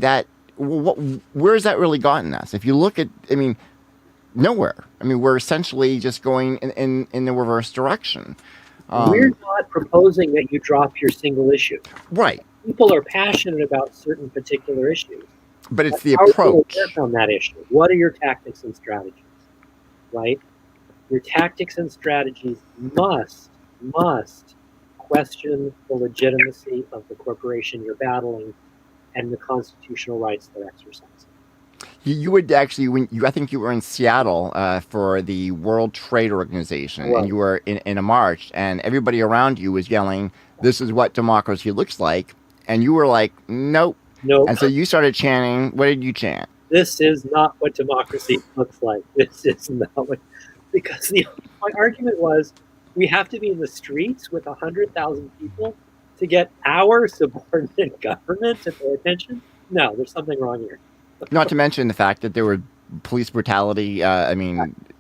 where has that really gotten us? If you look at, nowhere. We're essentially just going in the reverse direction. We're not proposing that you drop your single issue. Right. People are passionate about certain particular issues. But it's the approach. Work on that issue. What are your tactics and strategies? Right? Your tactics and strategies must question the legitimacy of the corporation you're battling and the constitutional rights they're exercising. You would actually, I think you were in Seattle for the World Trade Organization, and you were in a march, and everybody around you was yelling, "This is what democracy looks like," and you were like, "Nope." And so you started chanting. What did you chant? This is not what democracy looks like. This is not what, because my argument was, we have to be in the streets with 100,000 people to get our subordinate government to pay attention. No, there's something wrong here. Not to mention the fact that there were police brutality,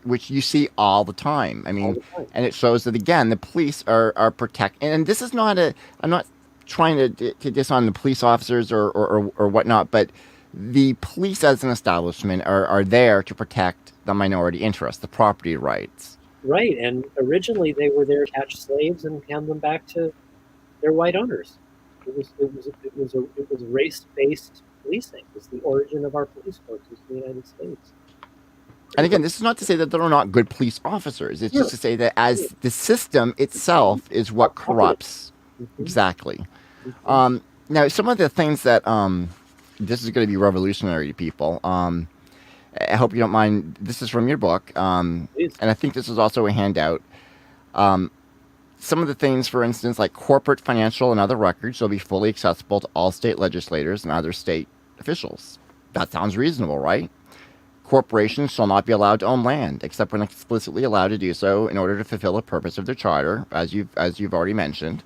which you see all the time. And it shows that, again, the police are protecting. And this is not I'm not trying to diss on the police officers or whatnot, but the police as an establishment are there to protect the minority interests, the property rights. Right, and originally they were there to catch slaves and hand them back to their white owners. It was race-based policing. It was the origin of our police forces in the United States. And again, this is not to say that there are not good police officers. It's just to say that as the system itself is what corrupts. Mm-hmm. Exactly. Mm-hmm. Now, some of the things that this is going to be revolutionary to people. I hope you don't mind. This is from your book, and I think this is also a handout. Some of the things, for instance, like corporate, financial, and other records shall be fully accessible to all state legislators and other state officials. That sounds reasonable, right? Corporations shall not be allowed to own land, except when explicitly allowed to do so in order to fulfill the purpose of their charter, as you've already mentioned.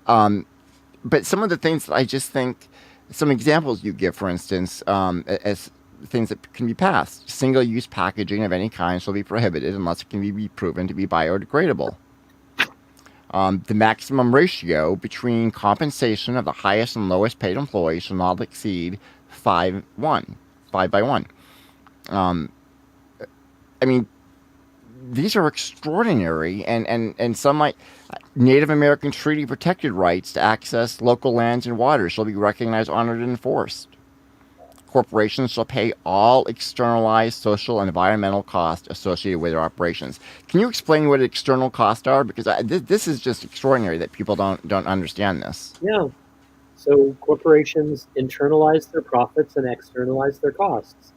But some of the things that I just think Some examples you give, for instance, as things that can be passed. Single-use packaging of any kind shall be prohibited unless it can be proven to be biodegradable. The maximum ratio between compensation of the highest and lowest paid employee shall not exceed 5 by 1. I mean, these are extraordinary, and some might. Native American treaty protected rights to access local lands and waters shall be recognized, honored, and enforced. Corporations shall pay all externalized social and environmental costs associated with their operations. Can you explain what external costs are? Because this is just extraordinary that people don't understand this. Yeah. So corporations internalize their profits and externalize their costs.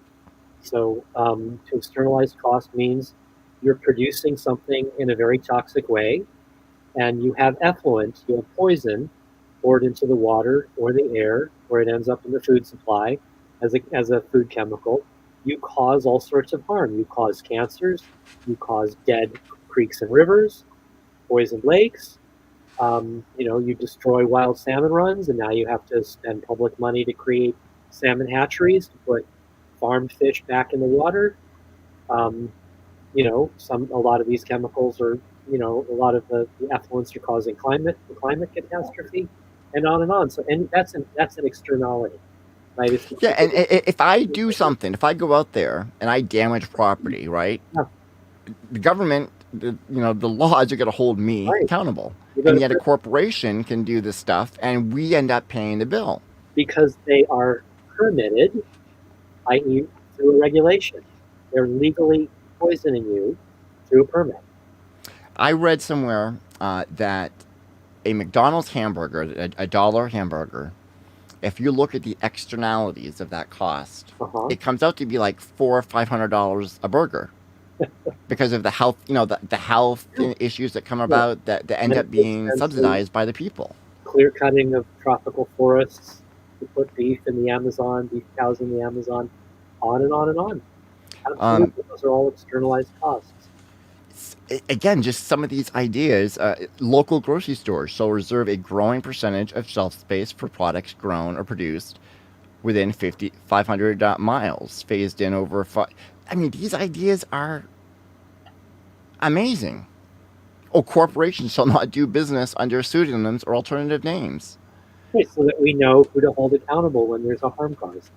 So to externalize cost means you're producing something in a very toxic way, and you have effluent, you have poison poured into the water or the air, or it ends up in the food supply as a food chemical. You cause all sorts of harm. You cause cancers, you cause dead creeks and rivers, poisoned lakes. You destroy wild salmon runs, and now you have to spend public money to create salmon hatcheries to put farmed fish back in the water. Um, a lot of these chemicals are, a lot of the effluents are causing the climate catastrophe, and on and on. So, and that's an externality, right? It's Yeah, and if I do something, if I go out there and I damage property, right? Yeah. The government, the laws are going to hold me Right. accountable, You're and gonna yet a corporation can do this stuff, and we end up paying the bill. because they are permitted, i.e., through a regulation. They're legally poisoning you through a permit. I read somewhere that a McDonald's hamburger, a dollar hamburger, if you look at the externalities of that cost, Uh-huh. it comes out to be like $400 or $500 a burger because of the health, the health issues that come about that end up being subsidized by the people. Clear cutting of tropical forests to put beef in the Amazon, beef cows in the Amazon, on and on and on. Absolutely, those are all externalized costs. Again, just some of these ideas. Local grocery stores shall reserve a growing percentage of shelf space for products grown or produced within 500 miles, phased in over. I mean, these ideas are amazing. Oh, corporations shall not do business under pseudonyms or alternative names. Right, so that we know who to hold accountable when there's a harm caused.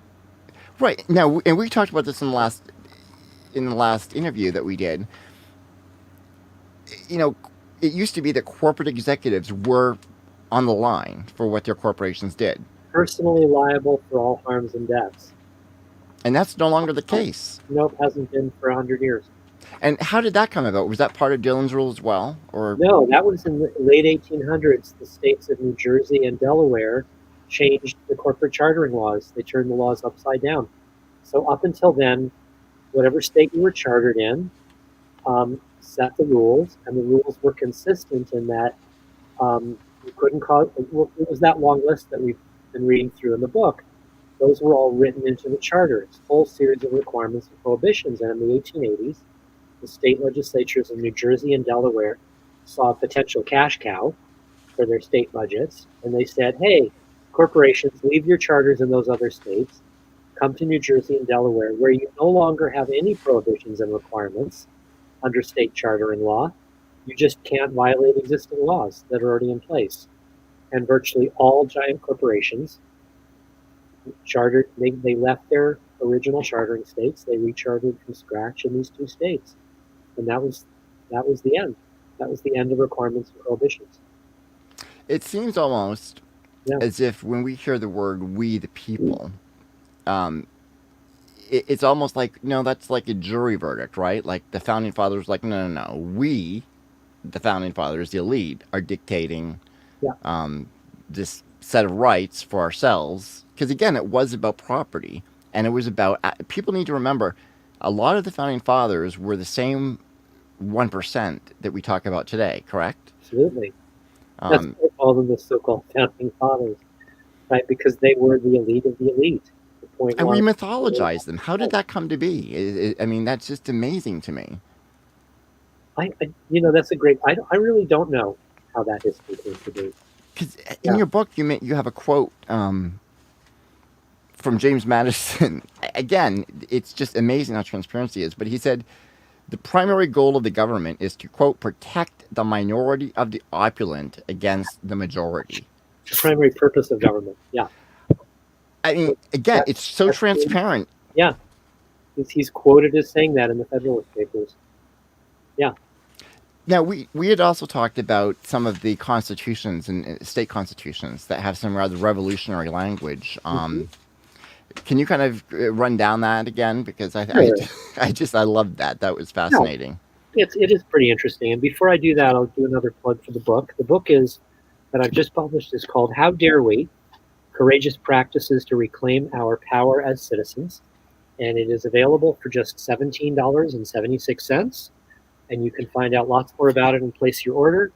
Right now, and we talked about this in the last interview that we did. It used to be that corporate executives were on the line for what their corporations did. Personally liable for all harms and deaths. And that's no longer the case. Nope, hasn't been for 100 years. And how did that come about? Was that part of Dillon's rule as well? Or no, that was in the late 1800s. The states of New Jersey and Delaware changed the corporate chartering laws. They turned the laws upside down. So up until then, whatever state you were chartered in set the rules, and the rules were consistent in that you couldn't cause. It was that long list that we've been reading through in the book. Those were all written into the charters, whole series of requirements and prohibitions. And in the 1880s, the state legislatures of New Jersey and Delaware saw a potential cash cow for their state budgets, and they said, hey, corporations, leave your charters in those other states, come to New Jersey and Delaware, where you no longer have any prohibitions and requirements under state chartering law. You just can't violate existing laws that are already in place. And virtually all giant corporations chartered, they left their original chartering states, they rechartered from scratch in these two states. And that was the end. That was the end of requirements and prohibitions. It seems almost as if when we hear the word "we the people," it's almost like that's like a jury verdict, right? Like the founding fathers, like no, we, the founding fathers, the elite, are dictating this set of rights for ourselves. Because again, it was about property, and it was about people need to remember. A lot of the founding fathers were the same 1% that we talk about today, correct? Absolutely. That's why I call them the so-called founding fathers, right? Because they were the elite of the elite. And we mythologize them. How did that come to be? I mean, that's just amazing to me. That's a great. I really don't know how that history came to be. Because in your book, you have a quote from James Madison. Again, it's just amazing how transparency is. But he said the primary goal of the government is to, quote, protect the minority of the opulent against the majority. The primary purpose of government. Yeah. I mean, again, it's so that's transparent. Yeah. He's quoted as saying that in the Federalist Papers. Yeah. Now, we had also talked about some of the constitutions and state constitutions that have some rather revolutionary language. Can you kind of run down that again? Because I loved that. That was fascinating. No, it is pretty interesting. And before I do that, I'll do another plug for the book. The book that I've just published is called How Dare We? Courageous Practices to Reclaim Our Power as Citizens. And it is available for just $17.76. And you can find out lots more about it and place your order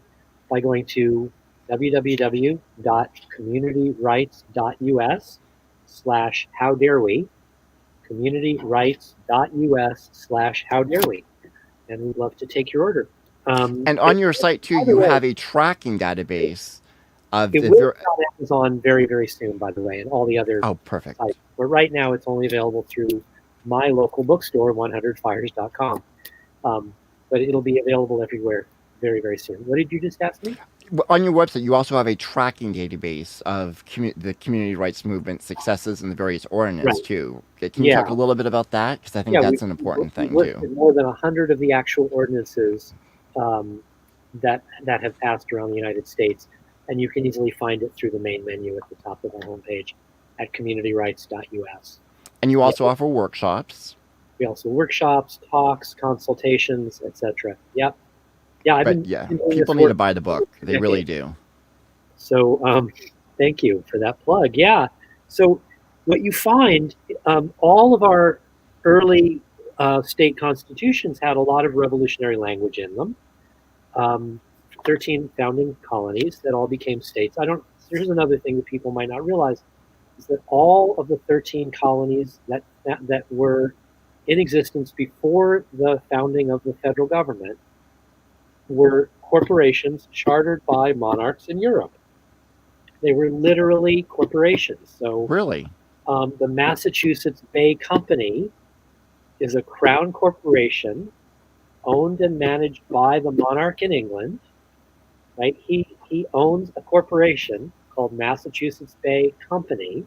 by going to www.communityrights.us/howdarewee, communityrights.us/howdarewee. And we'd love to take your order. And on your site, too, you have a tracking database of it will be on Amazon very, very soon, by the way, and all the other perfect sites. But right now, it's only available through my local bookstore, 100fires.com. But it'll be available everywhere very, very soon. What did you just ask me? On your website, you also have a tracking database of the community rights movement successes and the various ordinances, too. Can you talk a little bit about that? Because I think that's an important thing, too. More than 100 of the actual ordinances that have passed around the United States. And you can easily find it through the main menu at the top of our homepage at communityrights.us. And you also offer workshops. We also workshops, talks, consultations, etc. Yep. Yeah, people need to buy the book. They really do. So thank you for that plug. Yeah. So what you find, all of our early state constitutions had a lot of revolutionary language in them. 13 founding colonies that all became states. Here's another thing that people might not realize is that all of the 13 colonies that were in existence before the founding of the federal government were corporations chartered by monarchs in Europe. They were literally corporations. So really, the Massachusetts Bay Company is a crown corporation owned and managed by the monarch in England. Right? He owns a corporation called Massachusetts Bay Company,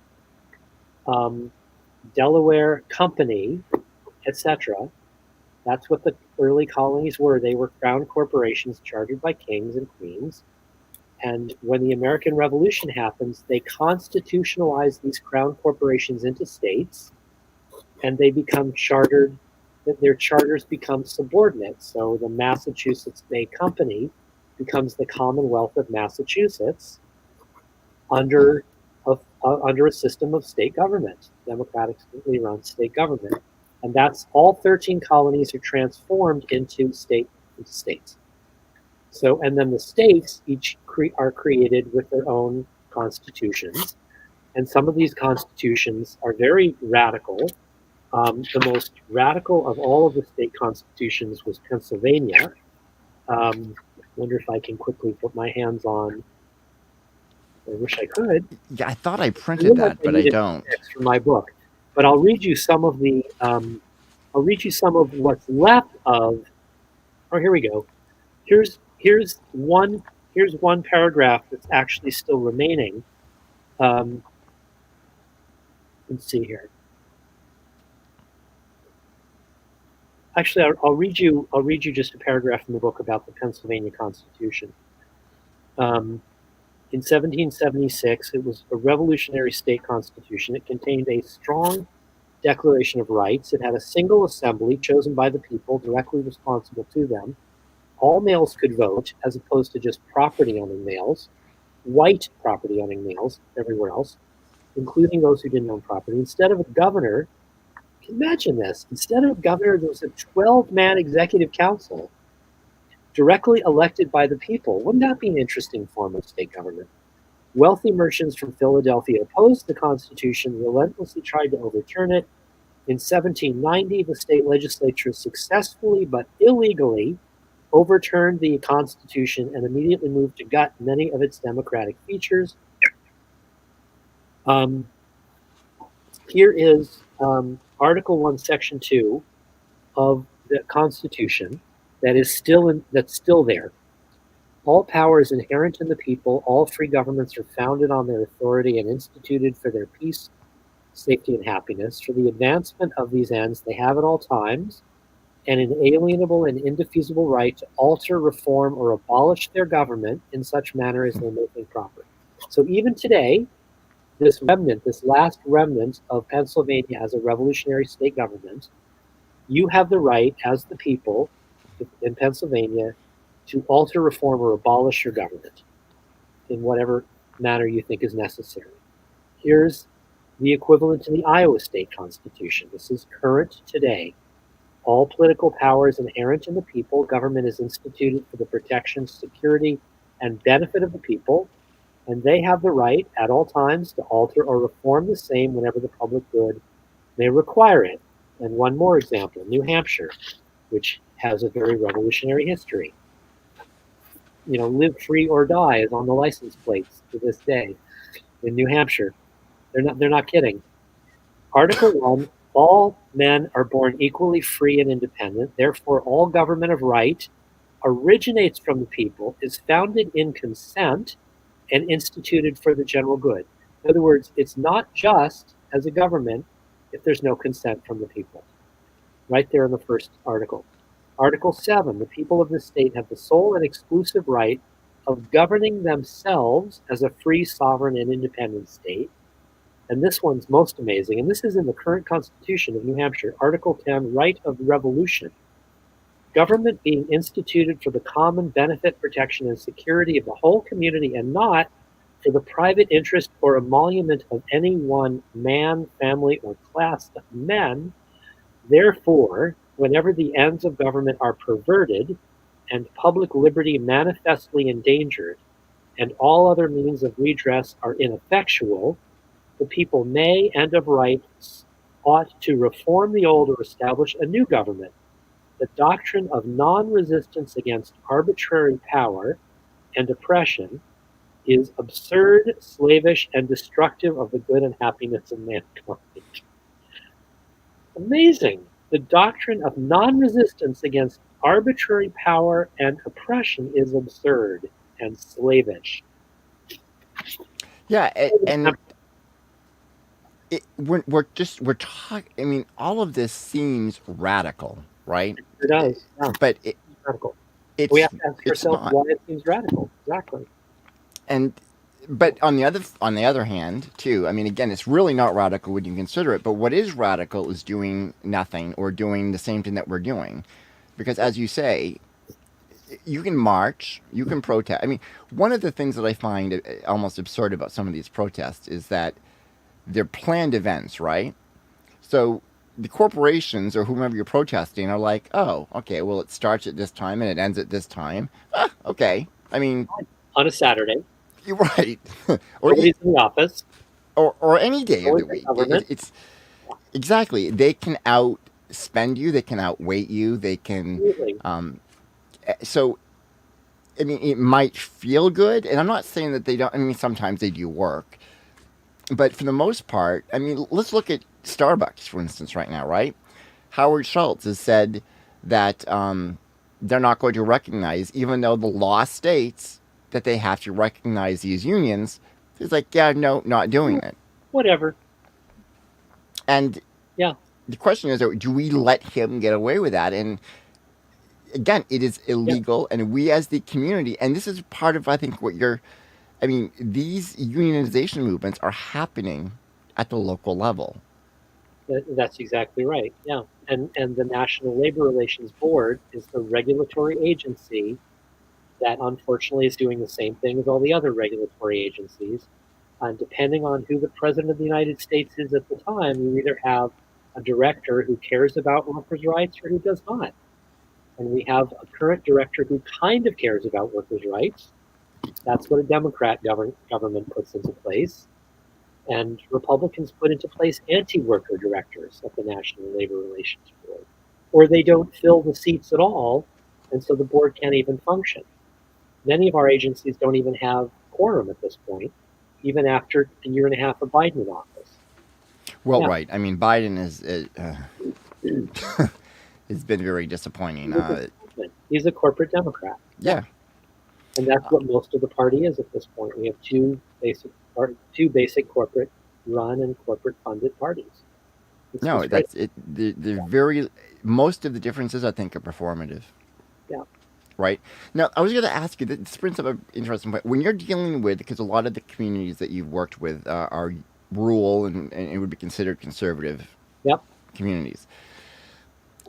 Delaware Company, etc. That's what the early colonies were. They were crown corporations chartered by kings and queens. And when the American Revolution happens, they constitutionalize these crown corporations into states, and they become chartered. Their charters become subordinate. So the Massachusetts Bay Company becomes the Commonwealth of Massachusetts under a system of state government, democratically run state government. And that's all 13 colonies are transformed into states. So, and then the states each are created with their own constitutions. And some of these constitutions are very radical. The most radical of all of the state constitutions was Pennsylvania. Wonder if I can quickly put my hands on. I wish I could. Yeah, I thought I printed that, but I don't. From my book, but I'll read you some of the. I'll read you some of what's left of. Oh, here we go. Here's one paragraph that's actually still remaining. Let's see here. Actually, I'll read you just a paragraph from the book about the Pennsylvania Constitution. In 1776, it was a revolutionary state constitution. It contained a strong Declaration of Rights. It had a single assembly chosen by the people, directly responsible to them. All males could vote, as opposed to just property-owning males, white property-owning males everywhere else, including those who didn't own property. Instead of a governor, imagine this, instead of a governor, there was a 12-man executive council directly elected by the people. Wouldn't that be an interesting form of state government? Wealthy merchants from Philadelphia opposed the Constitution, relentlessly tried to overturn it. In 1790, the state legislature successfully but illegally overturned the Constitution and immediately moved to gut many of its democratic features. Here is Article 1, Section 2 of the Constitution that's still there. All power is inherent in the people. All free governments are founded on their authority and instituted for their peace, safety, and happiness. For the advancement of these ends, they have at all times an inalienable and indefeasible right to alter, reform, or abolish their government in such manner as they may think proper. So even today, this last remnant of Pennsylvania as a revolutionary state government, you have the right as the people in Pennsylvania to alter, reform, or abolish your government in whatever manner you think is necessary. Here's the equivalent to the Iowa State Constitution. This is current today. All political power is inherent in the people. Government is instituted for the protection, security, and benefit of the people, and they have the right at all times to alter or reform the same whenever the public good may require it. And one more example, New Hampshire, which has a very revolutionary history. Live free or die is on the license plates to this day in New Hampshire. They're not kidding. Article 1, all men are born equally free and independent. Therefore, all government of right originates from the people, is founded in consent, and instituted for the general good. In other words, it's not just as a government if there's no consent from the people. Right there in the first article. Article 7, the people of the state have the sole and exclusive right of governing themselves as a free, sovereign, and independent state. And this one's most amazing, and this is in the current Constitution of New Hampshire, Article 10, right of revolution. Government being instituted for the common benefit, protection, and security of the whole community, and not for the private interest or emolument of any one man, family, or class of men. Therefore, whenever the ends of government are perverted and public liberty manifestly endangered, and all other means of redress are ineffectual, the people may and of right ought to reform the old or establish a new government. The doctrine of non-resistance against arbitrary power and oppression is absurd, slavish, and destructive of the good and happiness of mankind. Amazing. The doctrine of non-resistance against arbitrary power and oppression is absurd and slavish. Yeah, and we're talking. I mean, all of this seems radical, right? It does. Yeah. But Radical. it's We have to ask ourselves not. why it seems radical. Exactly. But on the other hand, too, I mean, again, it's really not radical when you consider it. But what is radical is doing nothing or doing the same thing that we're doing, because as you say, you can march, you can protest. I mean, one of the things that I find almost absurd about some of these protests is that they're planned events, right? So the corporations or whomever you're protesting are like, oh, okay, well, it starts at this time and it ends at this time. Okay. I mean, on a Saturday. You're right. or nobody's in the office. Or any day of the week. It's exactly. They can outspend you. They can outweight you. They can. So, I mean, it might feel good, and I'm not saying that they don't. I mean, sometimes they do work, but for the most part, I mean, let's look at Starbucks, for instance, right now, right? Howard Schultz has said that they're not going to recognize, even though the law states that they have to recognize these unions. He's like, yeah, no, not doing it. Whatever. And yeah, the question is, do we let him get away with that? And again, it is illegal, and we as the community, and this is part of, I think, these unionization movements are happening at the local level. That's exactly right. Yeah. And the National Labor Relations Board is the regulatory agency that unfortunately is doing the same thing as all the other regulatory agencies. And depending on who the president of the United States is at the time, you either have a director who cares about workers' rights or who does not. And we have a current director who kind of cares about workers' rights. That's what a Democrat government puts into place. And Republicans put into place anti-worker directors at the National Labor Relations Board. Or they don't fill the seats at all, and so the board can't even function. Many of our agencies don't even have quorum at this point, even after a year and a half of Biden in office. Well, Yeah. right. I mean, Biden has been very disappointing. He's a corporate Democrat. Yeah. And that's what most of the party is at this point. We have two basic corporate run and corporate funded parties. It's No, just right. that's it. They're very. Most of the differences, I think, are performative. Yeah. Right. Now, I was going to ask you. This brings up an interesting point. When you're dealing with, because a lot of the communities that you've worked with are rural and it would be considered conservative Yep. communities.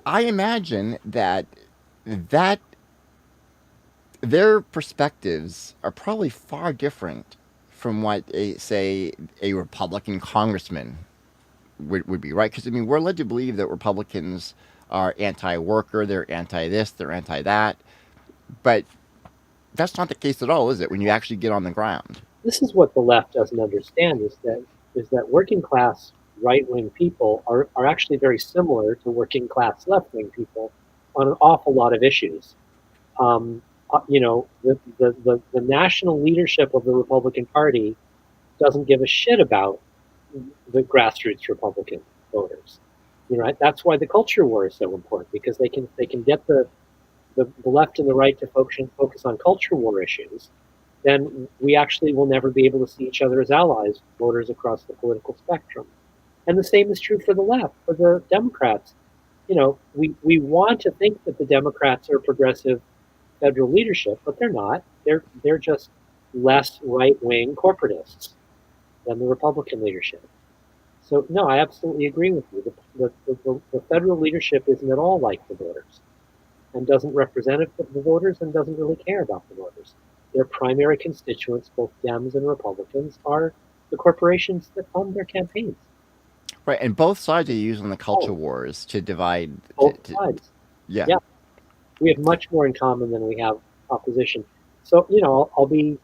I imagine that their perspectives are probably far different from what say a Republican congressman would be, right? Because I mean, we're led to believe that Republicans are anti-worker, they're anti-this, they're anti-that, but that's not the case at all, is it? When you actually get on the ground. This is what the left doesn't understand is that working class right wing people are actually very similar to working class left wing people on an awful lot of issues. The national leadership of the Republican Party doesn't give a shit about the grassroots Republican voters. That's why the culture war is so important, because they can get the left and the right to focus on culture war issues. Then we actually will never be able to see each other as allies, voters across the political spectrum. And the same is true for the left, for the Democrats. We want to think that the Democrats are progressive federal leadership, but they're not. They're just less right wing corporatists than the Republican leadership. So no, I absolutely agree with you. The federal leadership isn't at all like the voters, and doesn't represent the voters, and doesn't really care about the voters. Their primary constituents, both Dems and Republicans, are the corporations that fund their campaigns. Right, and both sides are using the culture wars to divide. Both sides. Yeah. Yeah. We have much more in common than we have opposition. So I'll be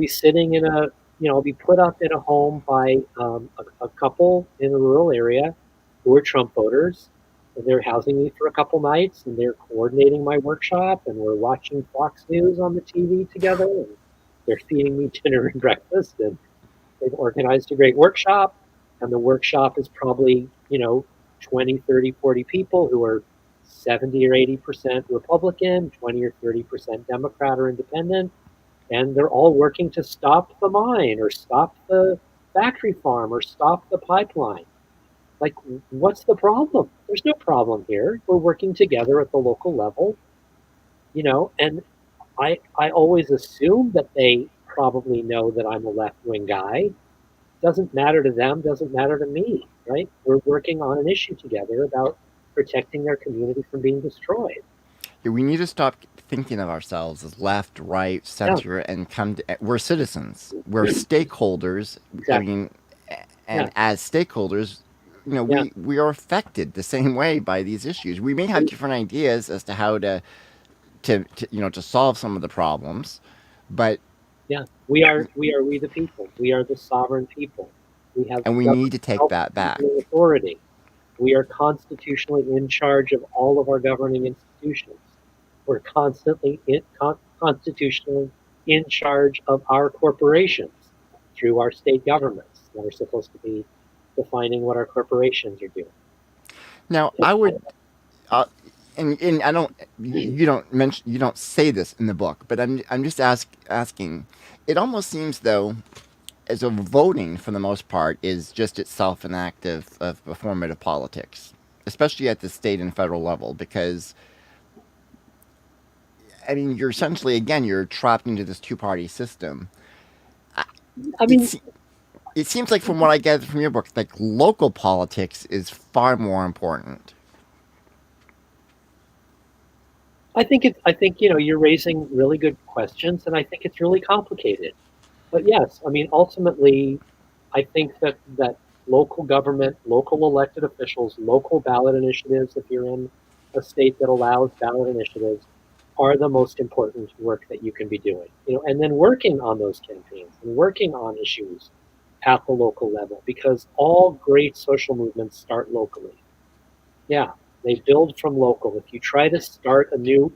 sitting in I'll be put up in a home by a couple in a rural area who are Trump voters. And they're housing me for a couple nights, and they're coordinating my workshop, and we're watching Fox News on the TV together, and they're feeding me dinner and breakfast, and they've organized a great workshop, and the workshop is probably 20, 30, 40 people who are 70 or 80% Republican, 20 or 30% Democrat or independent, and they're all working to stop the mine or stop the factory farm or stop the pipeline. Like, what's the problem? There's no problem here. We're working together at the local level, and I always assume that they probably know that I'm a left-wing guy. Doesn't matter to them, doesn't matter to me, right? We're working on an issue together about protecting their community from being destroyed. Yeah, we need to stop thinking of ourselves as left, right, center, and we're citizens. We're stakeholders. Exactly. I mean, and as stakeholders, we are affected the same way by these issues. We may have different ideas as to how to solve some of the problems, but we are we the people. We are the sovereign people. And we need to take that back. Authority. We are constitutionally in charge of all of our governing institutions. We're constitutionally in charge of our corporations through our state governments that are supposed to be defining what our corporations are doing. Now, I would, and I don't, you don't say this in the book, but I'm just asking. It almost seems though, as though voting for the most part is just itself an act of performative politics, especially at the state and federal level, because I mean, you're essentially you're trapped into this two-party system. I mean, it seems like from what I get from your book, like local politics is far more important. I think you're raising really good questions, and I think it's really complicated. But yes, I mean, ultimately, I think that local government, local elected officials, local ballot initiatives, if you're in a state that allows ballot initiatives, are the most important work that you can be doing. And then working on those campaigns and working on issues at the local level, because all great social movements start locally. Yeah, they build from local. If you try to start a new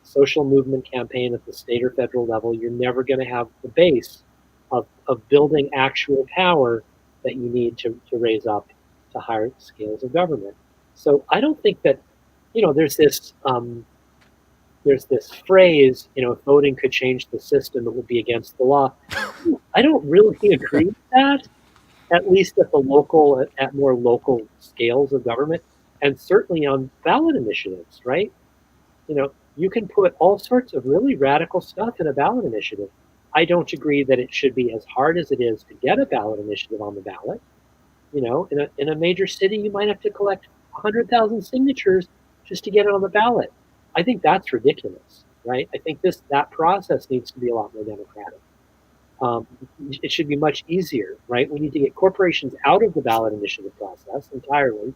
social movement campaign at the state or federal level, you're never going to have the base of building actual power that you need to raise up to higher scales of government. So I don't think that, there's this phrase, if voting could change the system, it would be against the law. I don't really agree with that, at least at more local scales of government, and certainly on ballot initiatives, right? You can put all sorts of really radical stuff in a ballot initiative. I don't agree that it should be as hard as it is to get a ballot initiative on the ballot. In a major city, you might have to collect 100,000 signatures just to get it on the ballot. I think that's ridiculous, right? I think that process needs to be a lot more democratic. It should be much easier, right? We need to get corporations out of the ballot initiative process entirely,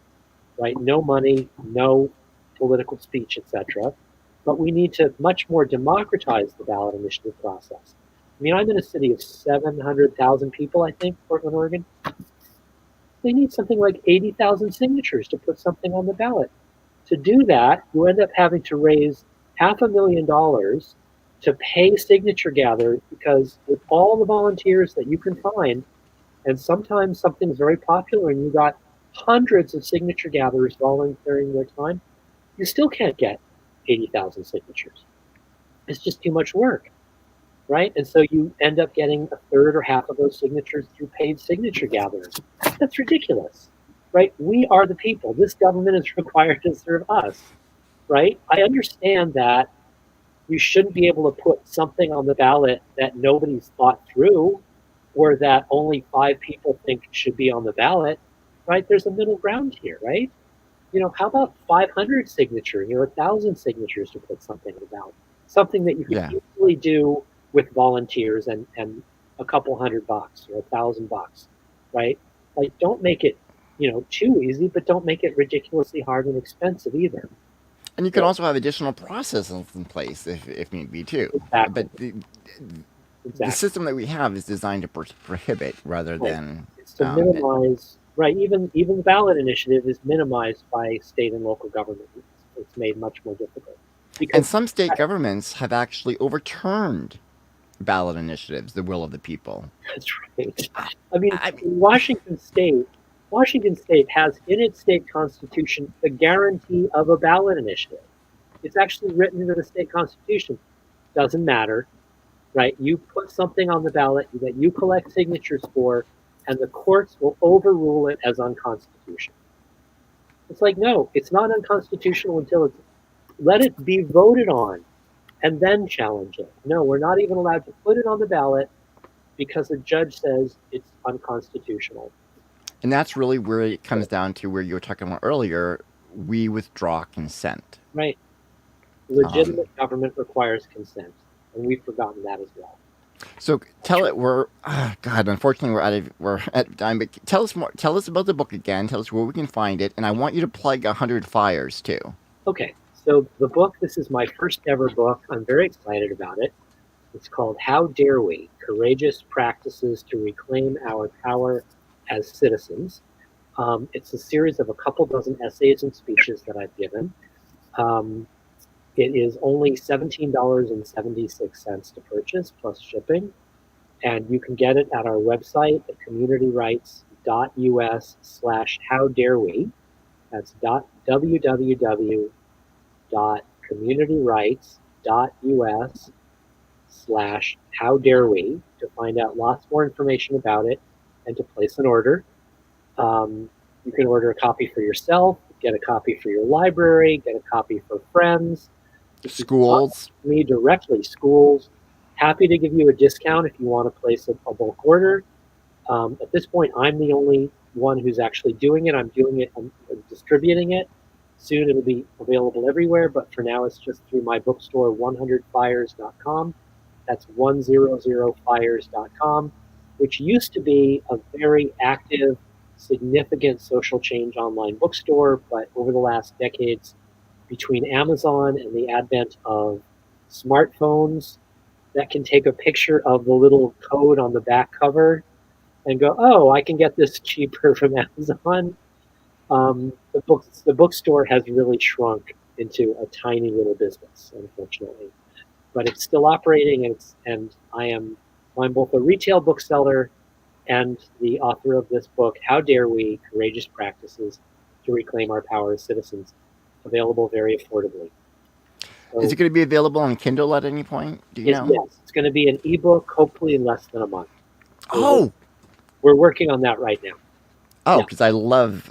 right? No money, no political speech, etc. But we need to much more democratize the ballot initiative process. I mean, I'm in a city of 700,000 people, I think, Portland, Oregon. They need something like 80,000 signatures to put something on the ballot. To do that, you end up having to raise $500,000 to pay signature gatherers, because with all the volunteers that you can find, and sometimes something's very popular and you got hundreds of signature gatherers volunteering their time, you still can't get 80,000 signatures. It's just too much work, right? And so you end up getting a third or half of those signatures through paid signature gatherers. That's ridiculous, right? We are the people. This government is required to serve us, right? I understand that you shouldn't be able to put something on the ballot that nobody's thought through, or that only 5 people think should be on the ballot, right? There's a middle ground here, right? How about 500 signatures or 1,000 signatures to put something on the ballot? Something that you can easily do with volunteers and a couple $100 or $1,000, right? Like, don't make it, too easy, but don't make it ridiculously hard and expensive either. And you can also have additional processes in place if need be too. Exactly. But the system that we have is designed to prohibit rather than it's to minimize. Right, even the ballot initiative is minimized by state and local government. It's made much more difficult. And some state governments have actually overturned ballot initiatives, the will of the people. That's right. I mean, Washington State has in its state constitution the guarantee of a ballot initiative. It's actually written into the state constitution. Doesn't matter, right? You put something on the ballot that you collect signatures for, and the courts will overrule it as unconstitutional. It's like, no, it's not unconstitutional until let it be voted on and then challenge it. No, we're not even allowed to put it on the ballot because a judge says it's unconstitutional. And that's really where it comes down to where you were talking about earlier. We withdraw consent. Right. Legitimate government requires consent, and we've forgotten that as well. So unfortunately we're at time, but tell us about the book again, tell us where we can find it, and I want you to plug 100 Fires too. Okay, so the book, this is my first ever book. I'm very excited about it. It's called How Dare We? Courageous Practices to Reclaim Our Power as Citizens. It's a series of a couple dozen essays and speeches that I've given. It is only $17.76 to purchase, plus shipping. And you can get it at our website at communityrights.us/howdarewee. That's www.communityrights.us/howdarewee to find out lots more information about it and to place an order. You can order a copy for yourself, get a copy for your library, get a copy for friends. Schools. Me directly, schools. Happy to give you a discount if you want to place a bulk order. At this point, I'm the only one who's actually doing it. I'm distributing it. Soon it'll be available everywhere, but for now it's just through my bookstore, 100fires.com. That's 100fires.com, which used to be a very active, significant social change online bookstore, but over the last decades, between Amazon and the advent of smartphones that can take a picture of the little code on the back cover and go, oh, I can get this cheaper from Amazon. The bookstore has really shrunk into a tiny little business, unfortunately. But it's still operating, and I'm both a retail bookseller and the author of this book, How Dare We? Courageous Practices to Reclaim Our Power as Citizens, available very affordably. Is So it going to be available on Kindle at any point? Do you know? yes, it's going to be an ebook, hopefully in less than a month. So Oh, we're working on that right now. Yeah. because I love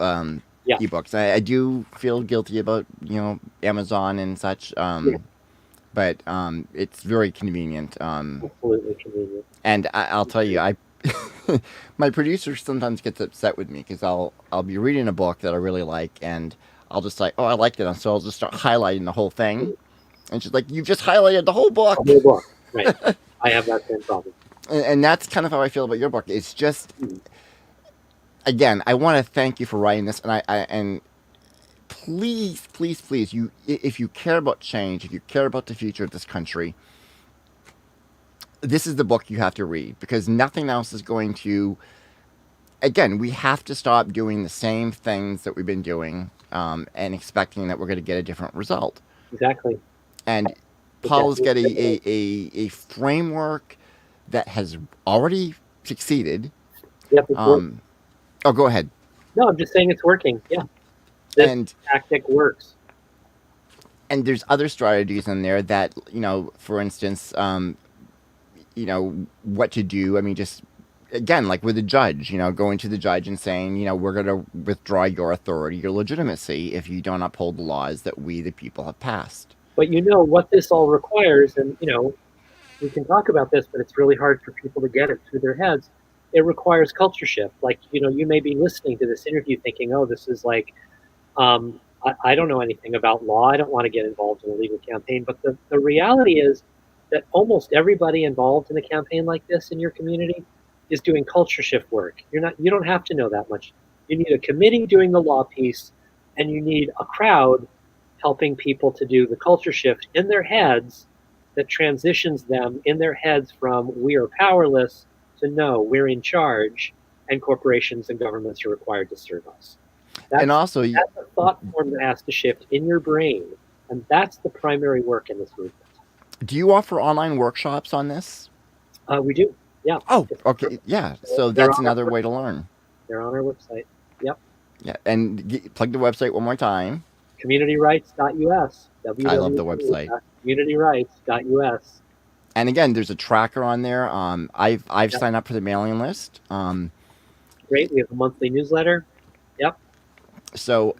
Yeah. ebooks. I do feel guilty about Amazon and such, Yeah. but it's very convenient. Absolutely convenient. And I'll tell you, my producer sometimes gets upset with me because I'll be reading a book that I really like, and I'll just like, oh, I liked it, and so I'll just start highlighting the whole thing, and she's like, you just highlighted the whole book. The whole book, right? I have that same problem. And that's kind of how I feel about your book. It's just, Mhm. again, I want to thank you for writing this, and please, please, please, if you care about change, if you care about the future of this country, this is the book you have to read, because nothing else is going to. Again, we have to stop doing the same things that we've been doing, and expecting that we're going to get a different result. Exactly. And Paul's got Exactly. a framework that has already succeeded. Yep, it's working. Oh, go ahead. No, I'm just saying it's working. Yeah, this And tactic works. there's other strategies in there that, for instance, what to do. I mean, just again, like with a judge, going to the judge and saying, we're going to withdraw your authority, your legitimacy, if you don't uphold the laws that we, the people, have passed. But what this all requires, and we can talk about this, but it's really hard for people to get it through their heads. It requires culture shift. Like, you may be listening to this interview thinking, oh, this is like, I don't know anything about law. I don't want to get involved in a legal campaign. But the reality is that almost everybody involved in a campaign like this in your community is doing culture shift work. You don't have to know that much. You need a committee doing the law piece, and you need a crowd helping people to do the culture shift in their heads that transitions them in their heads from we are powerless to no, we're in charge, and corporations and governments are required to serve us. And also, That's a thought form that has to shift in your brain, and that's the primary work in this movement. do you offer online workshops on this? We do, yeah. Oh, okay, yeah. So They're that's on our another way to website. learn. They're on our website. Yep. Yeah, and plug the website one more time. Communityrights.us. I love the website. www.communityrights.us. And again, there's a tracker on there. I've Yep. signed up for the mailing list. Great. We have a monthly newsletter. Yep. So,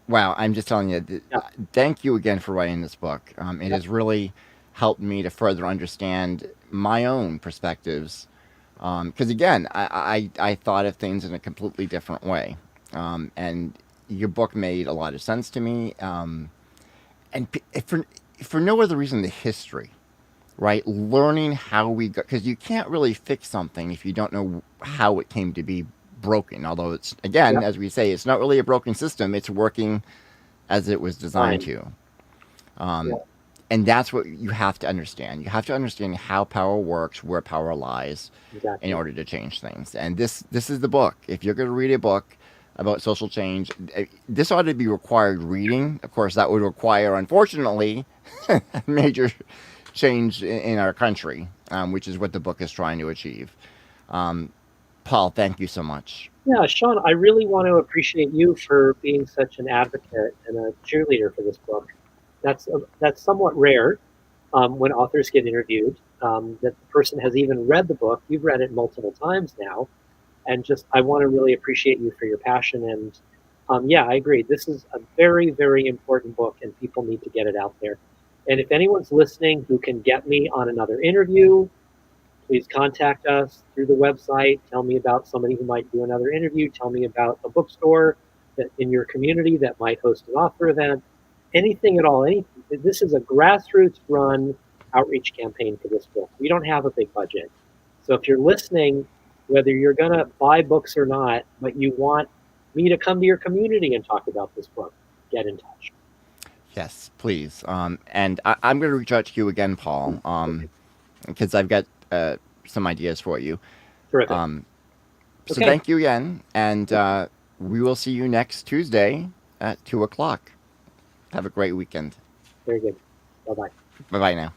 wow, I'm just telling you, Yep. thank you again for writing this book. It has really helped me to further understand my own perspectives. Because again, I thought of things in a completely different way. And your book made a lot of sense to me. And for no other reason, the history, right? Learning how we got, because you can't really fix something if you don't know how it came to be broken. Although it's, again, Yep. as we say, it's not really a broken system. It's working as it was designed Fine. to. Yep. And that's what you have to understand. You have to understand how power works, where power lies, in Exactly. order to change things. And this is the book. If you're going to read a book about social change, this ought to be required reading. Of course, that would require, unfortunately, a major change in our country, which is what the book is trying to achieve. Paul, thank you so much. Yeah, Sean, I really want to appreciate you for being such an advocate and a cheerleader for this book. That's somewhat rare when authors get interviewed, that the person has even read the book. You've read it multiple times now, and just I want to really appreciate you for your passion. And yeah, I agree. This is a very, very important book, and people need to get it out there. And if anyone's listening who can get me on another interview, please contact us through the website. Tell me about somebody who might do another interview. Tell me about a bookstore that in your community that might host an author event. Anything at all. This is a grassroots run outreach campaign for this book. We don't have a big budget. So if you're listening, whether you're going to buy books or not, but you want me to come to your community and talk about this book, get in touch. Yes, please. And I'm going to reach out to you again, Paul, because I've got some ideas for you. Terrific. So Okay. thank you again, and we will see you next Tuesday at 2 o'clock. Have a great weekend. Very good. Bye-bye. Bye-bye now.